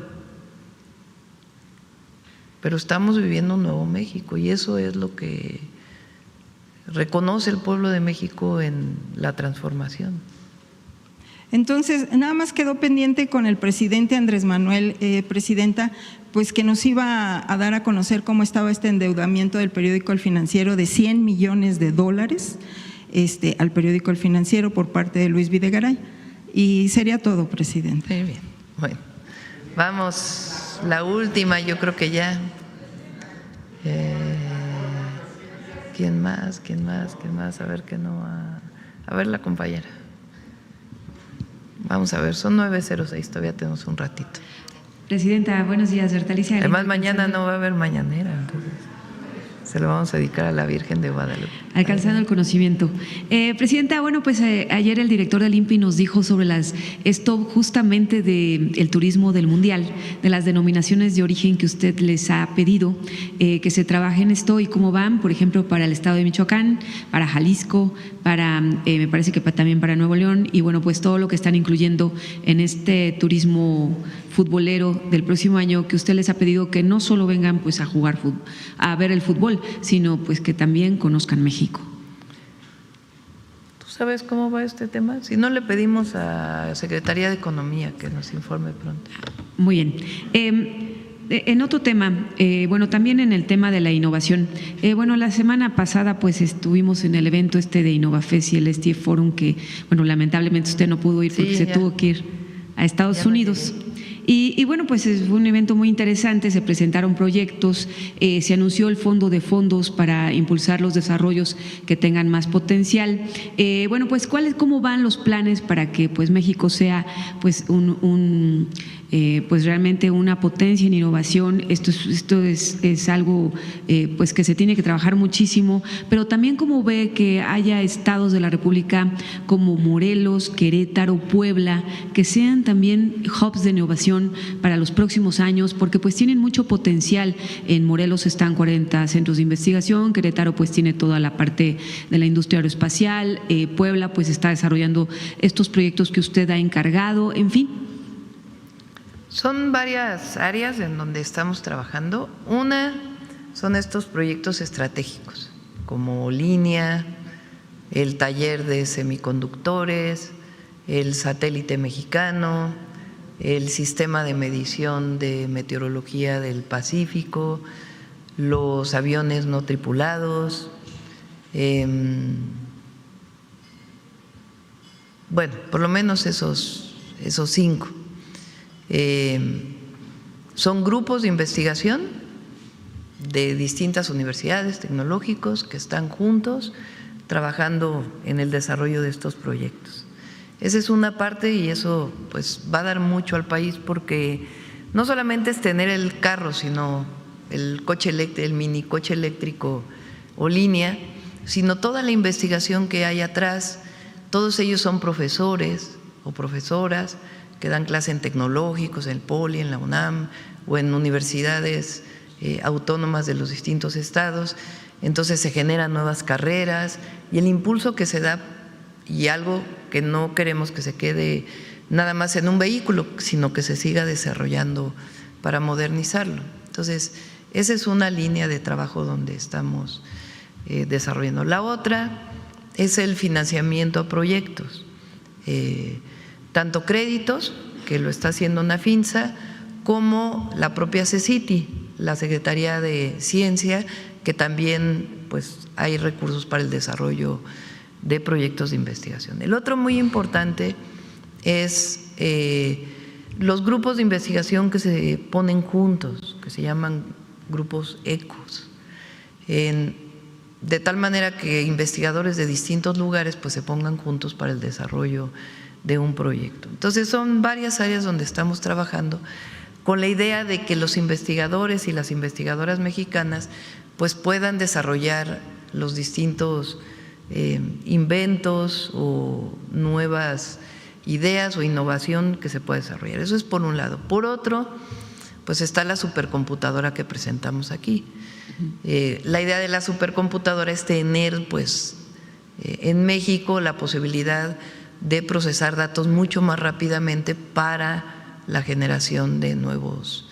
Pero estamos viviendo un nuevo México y eso es lo que reconoce el pueblo de México en la transformación. Entonces, nada más quedó pendiente con el presidente Andrés Manuel, presidenta, pues que nos iba a dar a conocer cómo estaba este endeudamiento del periódico El Financiero de $100 millones al periódico El Financiero por parte de Luis Videgaray. Y sería todo, presidente. Muy bien. Bueno, vamos, la última, yo creo que ya. ¿Quién más? A ver que no va. A ver, la compañera. Vamos a ver, son 9:06, todavía tenemos un ratito. Presidenta, buenos días, Bertalicia. Además, mañana no va a haber mañanera, entonces se lo vamos a dedicar a la Virgen de Guadalupe. Alcanzando el conocimiento. Presidenta, bueno, pues ayer el director del INPI nos dijo sobre esto justamente del turismo del Mundial, de las denominaciones de origen que usted les ha pedido que se trabaje en esto y cómo van, por ejemplo, para el estado de Michoacán, para Jalisco, me parece que también para Nuevo León, y bueno, pues todo lo que están incluyendo en este turismo futbolero del próximo año, que usted les ha pedido que no solo vengan pues a jugar a ver el fútbol, sino pues que también conozcan México. ¿Tú sabes cómo va este tema? Si no, le pedimos a la Secretaría de Economía que nos informe pronto. Muy bien. En otro tema, bueno, también en el tema de la innovación, bueno, la semana pasada pues estuvimos en el evento de Innovafest y el STF Forum, que bueno, lamentablemente usted no pudo ir porque se tuvo que ir a Estados Unidos. Y bueno, pues fue un evento muy interesante, se presentaron proyectos, se anunció el fondo de fondos para impulsar los desarrollos que tengan más potencial. Bueno, pues ¿cómo van los planes para que pues México sea pues pues realmente una potencia en innovación? Esto es algo pues que se tiene que trabajar muchísimo, pero también cómo ve que haya estados de la República como Morelos, Querétaro, Puebla, que sean también hubs de innovación para los próximos años, porque pues tienen mucho potencial. En Morelos están 40 centros de investigación, Querétaro pues tiene toda la parte de la industria aeroespacial, Puebla pues está desarrollando estos proyectos que usted ha encargado, en fin. Son varias áreas en donde estamos trabajando. Una son estos proyectos estratégicos, como Línea, el taller de semiconductores, el satélite mexicano, el sistema de medición de meteorología del Pacífico, los aviones no tripulados. Bueno, por lo menos esos 5. Son grupos de investigación de distintas universidades, tecnológicos, que están juntos trabajando en el desarrollo de estos proyectos. Esa es una parte y eso pues va a dar mucho al país, porque no solamente es tener el carro, sino el coche eléctrico, el mini coche eléctrico o Línea, sino toda la investigación que hay atrás. Todos ellos son profesores o profesoras que dan clase en tecnológicos, en el Poli, en la UNAM o en universidades autónomas de los distintos estados. Entonces se generan nuevas carreras y el impulso que se da, y algo que no queremos que se quede nada más en un vehículo, sino que se siga desarrollando para modernizarlo. Entonces, esa es una línea de trabajo donde estamos desarrollando. La otra es el financiamiento a proyectos, tanto créditos, que lo está haciendo Nafinsa, como la propia CECITI, la Secretaría de Ciencia, que también pues hay recursos para el desarrollo de proyectos de investigación. El otro muy importante es los grupos de investigación que se ponen juntos, que se llaman grupos ECOS, de tal manera que investigadores de distintos lugares pues se pongan juntos para el desarrollo de un proyecto. Entonces son varias áreas donde estamos trabajando con la idea de que los investigadores y las investigadoras mexicanas pues puedan desarrollar los distintos inventos o nuevas ideas o innovación que se puede desarrollar. Eso es por un lado. Por otro, pues está la supercomputadora que presentamos aquí. La idea de la supercomputadora es tener pues en México la posibilidad de procesar datos mucho más rápidamente para la generación de nuevos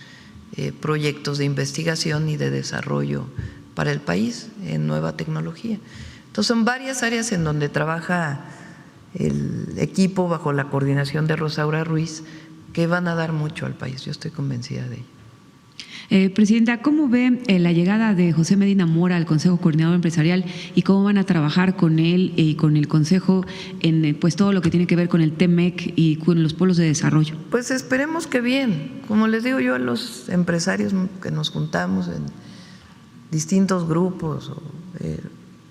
proyectos de investigación y de desarrollo para el país en nueva tecnología. Entonces son varias áreas en donde trabaja el equipo bajo la coordinación de Rosaura Ruiz que van a dar mucho al país, yo estoy convencida de ello. Presidenta, ¿cómo ve la llegada de José Medina Mora al Consejo Coordinador Empresarial y cómo van a trabajar con él y con el Consejo en pues todo lo que tiene que ver con el TEMEC y con los polos de desarrollo? Pues esperemos que bien. Como les digo yo a los empresarios que nos juntamos en distintos grupos,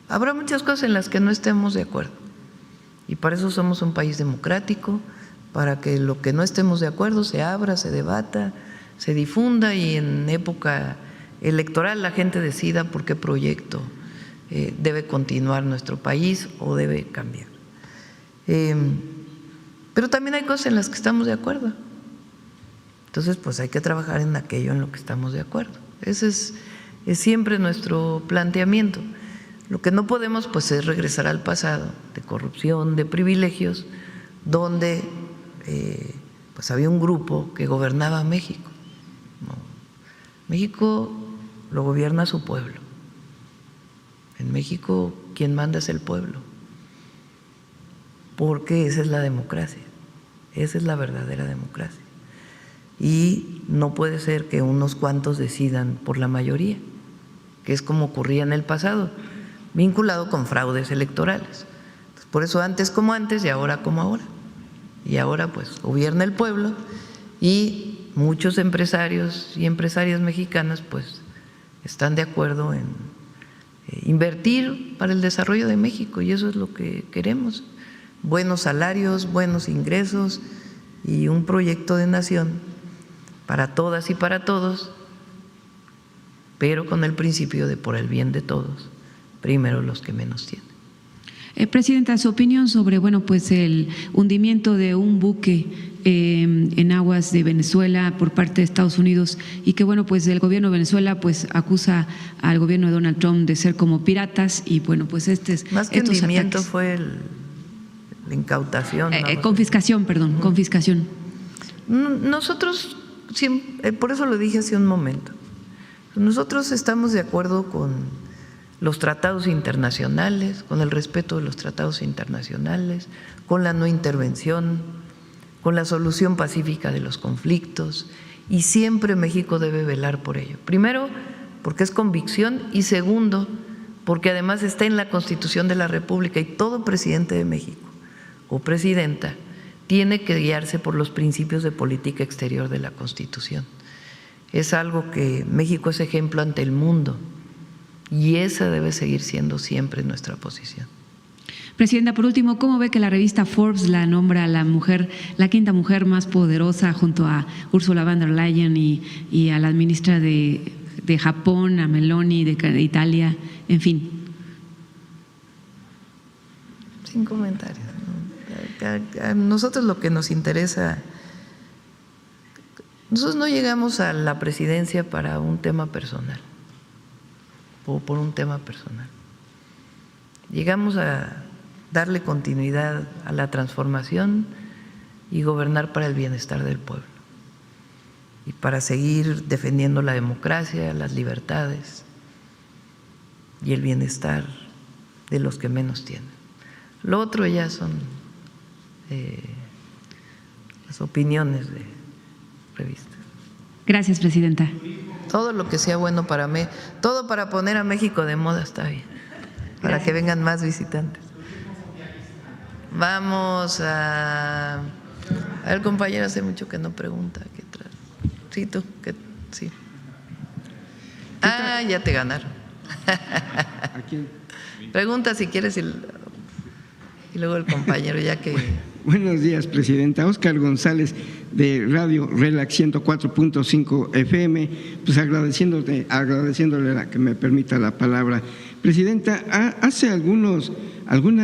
habrá muchas cosas en las que no estemos de acuerdo y para eso somos un país democrático, para que lo que no estemos de acuerdo se abra, se debata, se difunda y en época electoral la gente decida por qué proyecto debe continuar nuestro país o debe cambiar. Pero también hay cosas en las que estamos de acuerdo. Entonces, pues hay que trabajar en aquello en lo que estamos de acuerdo. Ese es siempre nuestro planteamiento. Lo que no podemos pues es regresar al pasado de corrupción, de privilegios, donde pues había un grupo que gobernaba México. No. México lo gobierna su pueblo. En México quien manda es el pueblo, porque esa es la democracia, esa es la verdadera democracia. Y no puede ser que unos cuantos decidan por la mayoría, que es como ocurría en el pasado, vinculado con fraudes electorales. Por eso antes como antes y ahora como ahora. Y ahora pues gobierna el pueblo y muchos empresarios y empresarias mexicanas pues están de acuerdo en invertir para el desarrollo de México y eso es lo que queremos, buenos salarios, buenos ingresos y un proyecto de nación para todas y para todos, pero con el principio de por el bien de todos, primero los que menos tienen. Presidenta, su opinión sobre pues el hundimiento de un buque en aguas de Venezuela por parte de Estados Unidos y que pues el gobierno de Venezuela pues acusa al gobierno de Donald Trump de ser como piratas y pues más que hundimiento ataques. Fue la incautación. Confiscación, perdón, confiscación. Nosotros, por eso lo dije hace un momento, nosotros estamos de acuerdo con los tratados internacionales, con el respeto de los tratados internacionales, con la no intervención, con la solución pacífica de los conflictos y siempre México debe velar por ello. Primero, porque es convicción y segundo, porque además está en la Constitución de la República y todo presidente de México o presidenta tiene que guiarse por los principios de política exterior de la Constitución. Es algo que México es ejemplo ante el mundo. Y esa debe seguir siendo siempre nuestra posición. Presidenta, por último, ¿cómo ve que la revista Forbes la nombra la quinta mujer más poderosa junto a Ursula von der Leyen y a la ministra de Japón, a Meloni, de Italia, en fin? Sin comentarios. A nosotros lo que nos interesa, nosotros no llegamos a la presidencia para un tema personal o por un tema personal. Llegamos a darle continuidad a la transformación y gobernar para el bienestar del pueblo y para seguir defendiendo la democracia, las libertades y el bienestar de los que menos tienen. Lo otro ya son las opiniones de revistas. Gracias, Presidenta. Todo lo que sea bueno para mí, todo para poner a México de moda está bien, para que vengan más visitantes. Vamos a El compañero hace mucho que no pregunta. ¿Qué trae? Sí, tú. Sí. Ah, ya te ganaron. ¿A quién? Pregunta si quieres y luego el compañero, ya que… Buenos días, Presidenta. Óscar González, de Radio Relax 104.5 FM, pues agradeciéndole a que me permita la palabra. Presidenta, hace algunas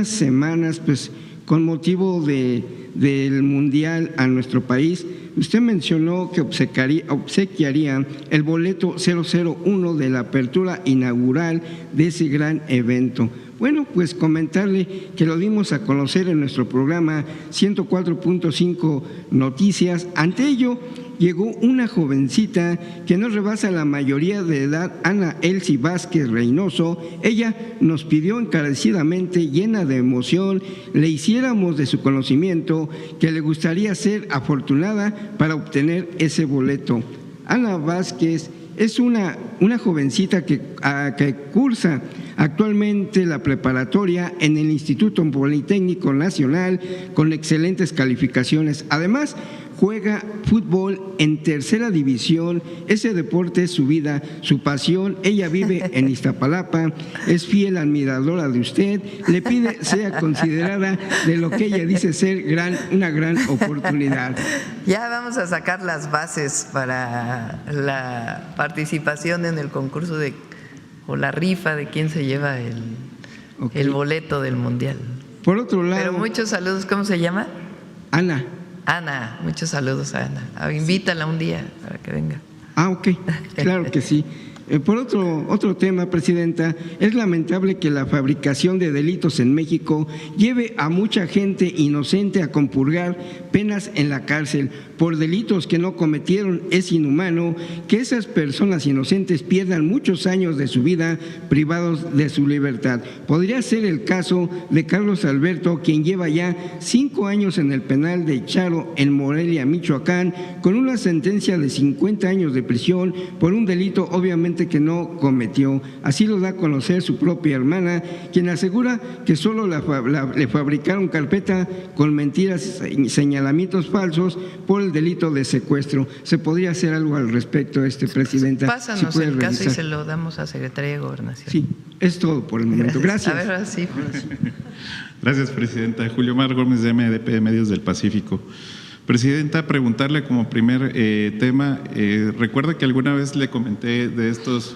semanas, pues con motivo del Mundial a nuestro país, usted mencionó que obsequiaría el boleto 001 de la apertura inaugural de ese gran evento. Bueno, pues comentarle que lo dimos a conocer en nuestro programa 104.5 Noticias. Ante ello, llegó una jovencita que no rebasa la mayoría de edad, Ana Elsie Vázquez Reynoso. Ella nos pidió encarecidamente, llena de emoción, le hiciéramos de su conocimiento que le gustaría ser afortunada para obtener ese boleto. Ana Vázquez es una jovencita que cursa actualmente la preparatoria en el Instituto Politécnico Nacional con excelentes calificaciones. Además, juega fútbol en tercera división. Ese deporte es su vida, su pasión. Ella vive en Iztapalapa, es fiel admiradora de usted, le pide sea considerada de lo que ella dice ser una gran oportunidad. Ya vamos a sacar las bases para la participación en el concurso o la rifa de quién se lleva el boleto del Mundial. Por otro lado… Pero muchos saludos. ¿Cómo se llama? Ana. Ana, muchos saludos a Ana. Invítala un día para que venga. Ah, ok, claro que sí. Por otro tema, Presidenta, es lamentable que la fabricación de delitos en México lleve a mucha gente inocente a compurgar penas en la cárcel por delitos que no cometieron. Es inhumano que esas personas inocentes pierdan muchos años de su vida privados de su libertad. Podría ser el caso de Carlos Alberto, quien lleva ya 5 años en el penal de Charo en Morelia, Michoacán, con una sentencia de 50 años de prisión por un delito obviamente que no cometió. Así lo da a conocer su propia hermana, quien asegura que solo le fabricaron carpeta con mentiras y señalamientos falsos por el delito de secuestro. ¿Se podría hacer algo al respecto, Presidenta? Pásanos el caso y se lo damos a Secretaría de Gobernación. Sí, es todo por el momento. Gracias. A ver, ahora sí. Gracias, Presidenta. Julio Mar Gómez, de MDP de Medios del Pacífico. Presidenta, preguntarle como primer tema, recuerda que alguna vez le comenté de estos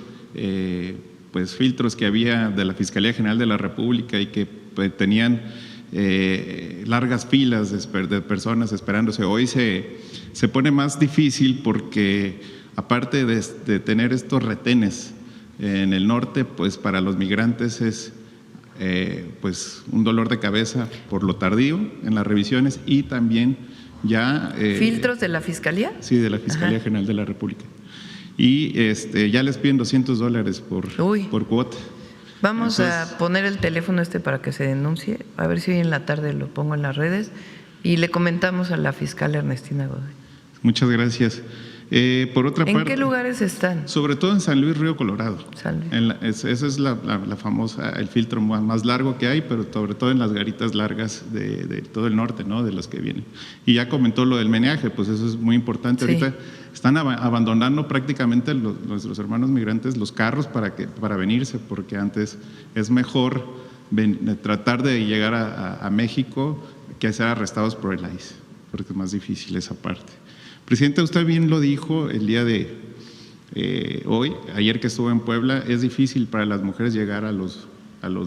filtros que había de la Fiscalía General de la República y que tenían largas filas de personas esperándose. Hoy se pone más difícil porque aparte de tener estos retenes en el norte, pues para los migrantes es un dolor de cabeza por lo tardío en las revisiones y también ya… ¿Filtros de la Fiscalía? Sí, de la Fiscalía General de la República. Y ya les piden $200 por cuota. Vamos a poner el teléfono para que se denuncie, a ver si hoy en la tarde lo pongo en las redes y le comentamos a la fiscal Ernestina Godoy. Muchas gracias. Por otra parte, ¿en qué lugares están? Sobre todo en San Luis Río Colorado. Ese es la famosa, el filtro más largo que hay, pero sobre todo en las garitas largas de todo el norte, ¿no? De los que vienen. Y ya comentó lo del meneaje, pues eso es muy importante. Sí. Ahorita están abandonando prácticamente nuestros hermanos migrantes los carros para venirse, porque antes es mejor tratar de llegar a México que ser arrestados por el ICE, porque es más difícil esa parte. Presidenta, usted bien lo dijo el día de hoy, ayer que estuvo en Puebla, es difícil para las mujeres llegar a los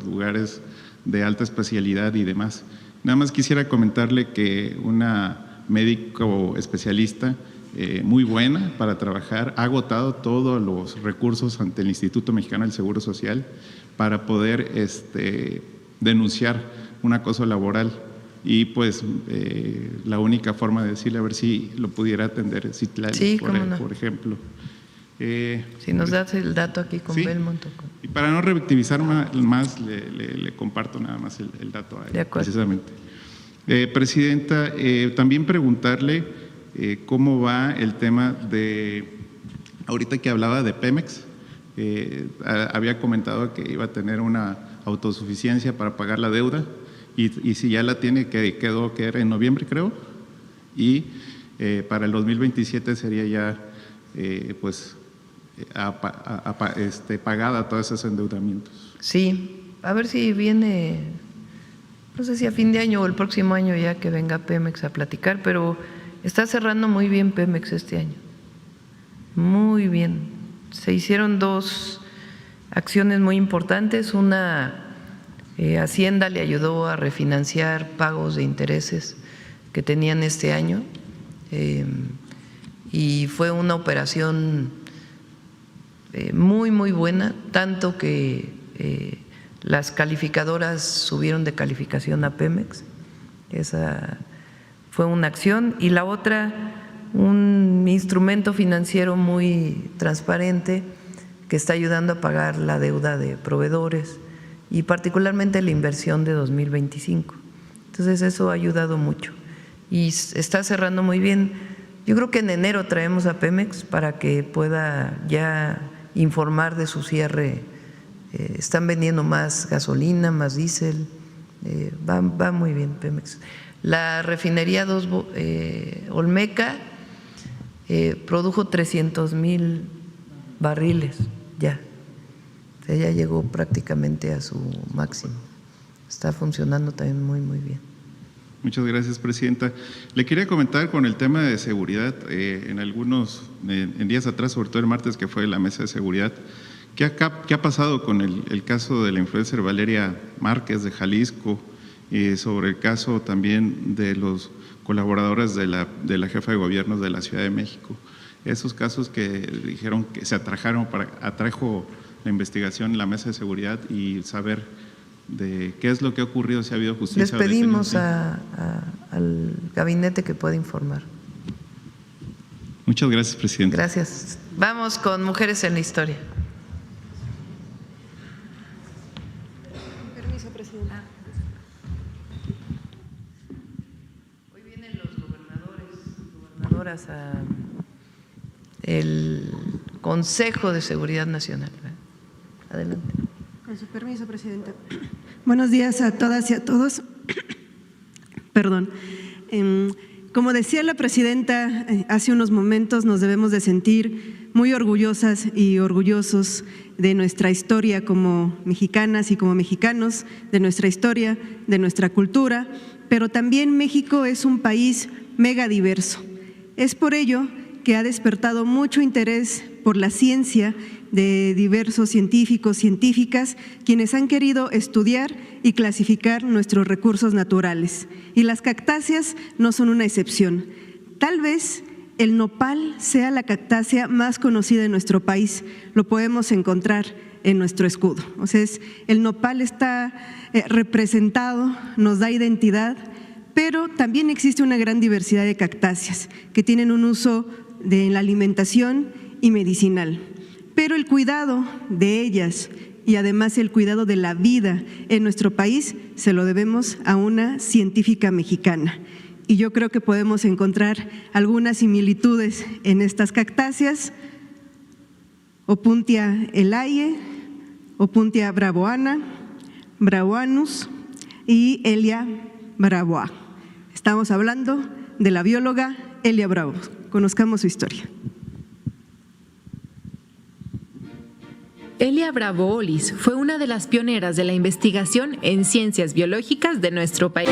lugares de alta especialidad y demás. Nada más quisiera comentarle que una médico especialista muy buena para trabajar ha agotado todos los recursos ante el Instituto Mexicano del Seguro Social para poder denunciar un acoso laboral. Y pues la única forma de decirle a ver si lo pudiera atender Citlali, sí, por ejemplo. Si nos das el dato aquí con sí. Belmont. Y para no revictimizar más, le comparto nada más el dato a él, precisamente. Presidenta, también preguntarle cómo va el tema de, ahorita que hablaba de Pemex, había comentado que iba a tener una autosuficiencia para pagar la deuda. Y si ya la tiene, que era en noviembre, creo, y para el 2027 sería ya pagada todos esos endeudamientos. Sí, a ver si viene, no sé si a fin de año o el próximo año ya que venga Pemex a platicar, pero está cerrando muy bien Pemex este año, muy bien. Se hicieron 2 acciones muy importantes. Una, Hacienda le ayudó a refinanciar pagos de intereses que tenían este año y fue una operación muy, muy buena, tanto que las calificadoras subieron de calificación a Pemex. Esa fue una acción. Y la otra, un instrumento financiero muy transparente que está ayudando a pagar la deuda de proveedores y particularmente la inversión de 2025. Entonces eso ha ayudado mucho y está cerrando muy bien. Yo creo que en enero traemos a Pemex para que pueda ya informar de su cierre. Están vendiendo más gasolina, más diésel, va muy bien Pemex. La refinería Olmeca produjo 300,000 barriles ya. O sea, ya llegó prácticamente a su máximo. Está funcionando también muy, muy bien. Muchas gracias, Presidenta. Le quería comentar con el tema de seguridad, en días atrás, sobre todo el martes que fue la mesa de seguridad, ¿qué ha pasado con el caso de la influencer Valeria Márquez de Jalisco y sobre el caso también de los colaboradores de la jefa de gobierno de la Ciudad de México? Esos casos que dijeron que se atrajo la investigación en la mesa de seguridad y saber de qué es lo que ha ocurrido, si ha habido justicia. Les pedimos al gabinete que pueda informar. Muchas gracias, Presidenta. Gracias. Vamos con Mujeres en la Historia. Permiso, Presidenta. Hoy vienen los gobernadoras al Consejo de Seguridad Nacional. Adelante. Con su permiso, Presidenta. Buenos días a todas y a todos. Perdón. Como decía la Presidenta hace unos momentos, nos debemos de sentir muy orgullosas y orgullosos de nuestra historia como mexicanas y como mexicanos, de nuestra historia, de nuestra cultura, pero también México es un país mega diverso. Es por ello que ha despertado mucho interés por la ciencia de diversos científicos, científicas, quienes han querido estudiar y clasificar nuestros recursos naturales. Y las cactáceas no son una excepción. Tal vez el nopal sea la cactácea más conocida en nuestro país. Lo podemos encontrar en nuestro escudo. O sea, el nopal está representado, nos da identidad, pero también existe una gran diversidad de cactáceas que tienen un uso de la alimentación y medicinal. Pero el cuidado de ellas y además el cuidado de la vida en nuestro país se lo debemos a una científica mexicana. Y yo creo que podemos encontrar algunas similitudes en estas cactáceas: Opuntia elaie, Opuntia bravoana, Bravoanus y Elia bravoa. Estamos hablando de la bióloga Elia Bravo. Conozcamos su historia. Elia Bravo Olis fue una de las pioneras de la investigación en ciencias biológicas de nuestro país.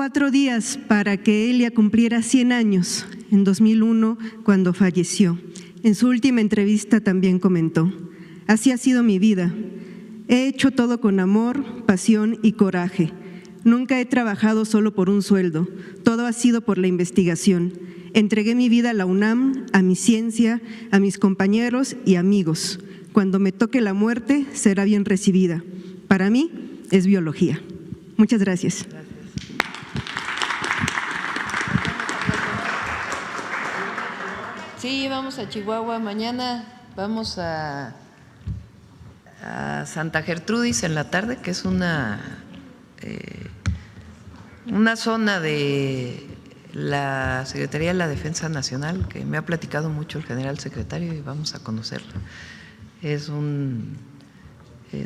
4 días para que Elia cumpliera 100 años, en 2001, cuando falleció. En su última entrevista también comentó: así ha sido mi vida. He hecho todo con amor, pasión y coraje. Nunca he trabajado solo por un sueldo, todo ha sido por la investigación. Entregué mi vida a la UNAM, a mi ciencia, a mis compañeros y amigos. Cuando me toque la muerte, será bien recibida. Para mí, es biología. Muchas gracias. Sí, vamos a Chihuahua. Mañana vamos a Santa Gertrudis en la tarde, que es una zona de la Secretaría de la Defensa Nacional, que me ha platicado mucho el general secretario y vamos a conocerlo.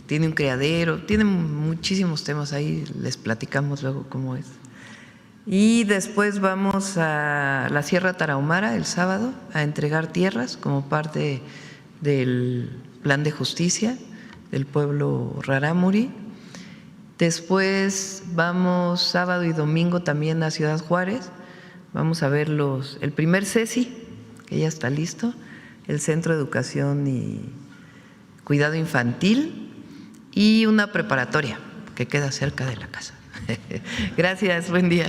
Tiene un criadero, tiene muchísimos temas ahí, les platicamos luego cómo es. Y después vamos a la Sierra Tarahumara el sábado a entregar tierras como parte del plan de justicia del pueblo rarámuri. Después vamos sábado y domingo también a Ciudad Juárez. Vamos a ver el primer CECI, que ya está listo, el Centro de Educación y Cuidado Infantil, y una preparatoria que queda cerca de la casa. Gracias, buen día.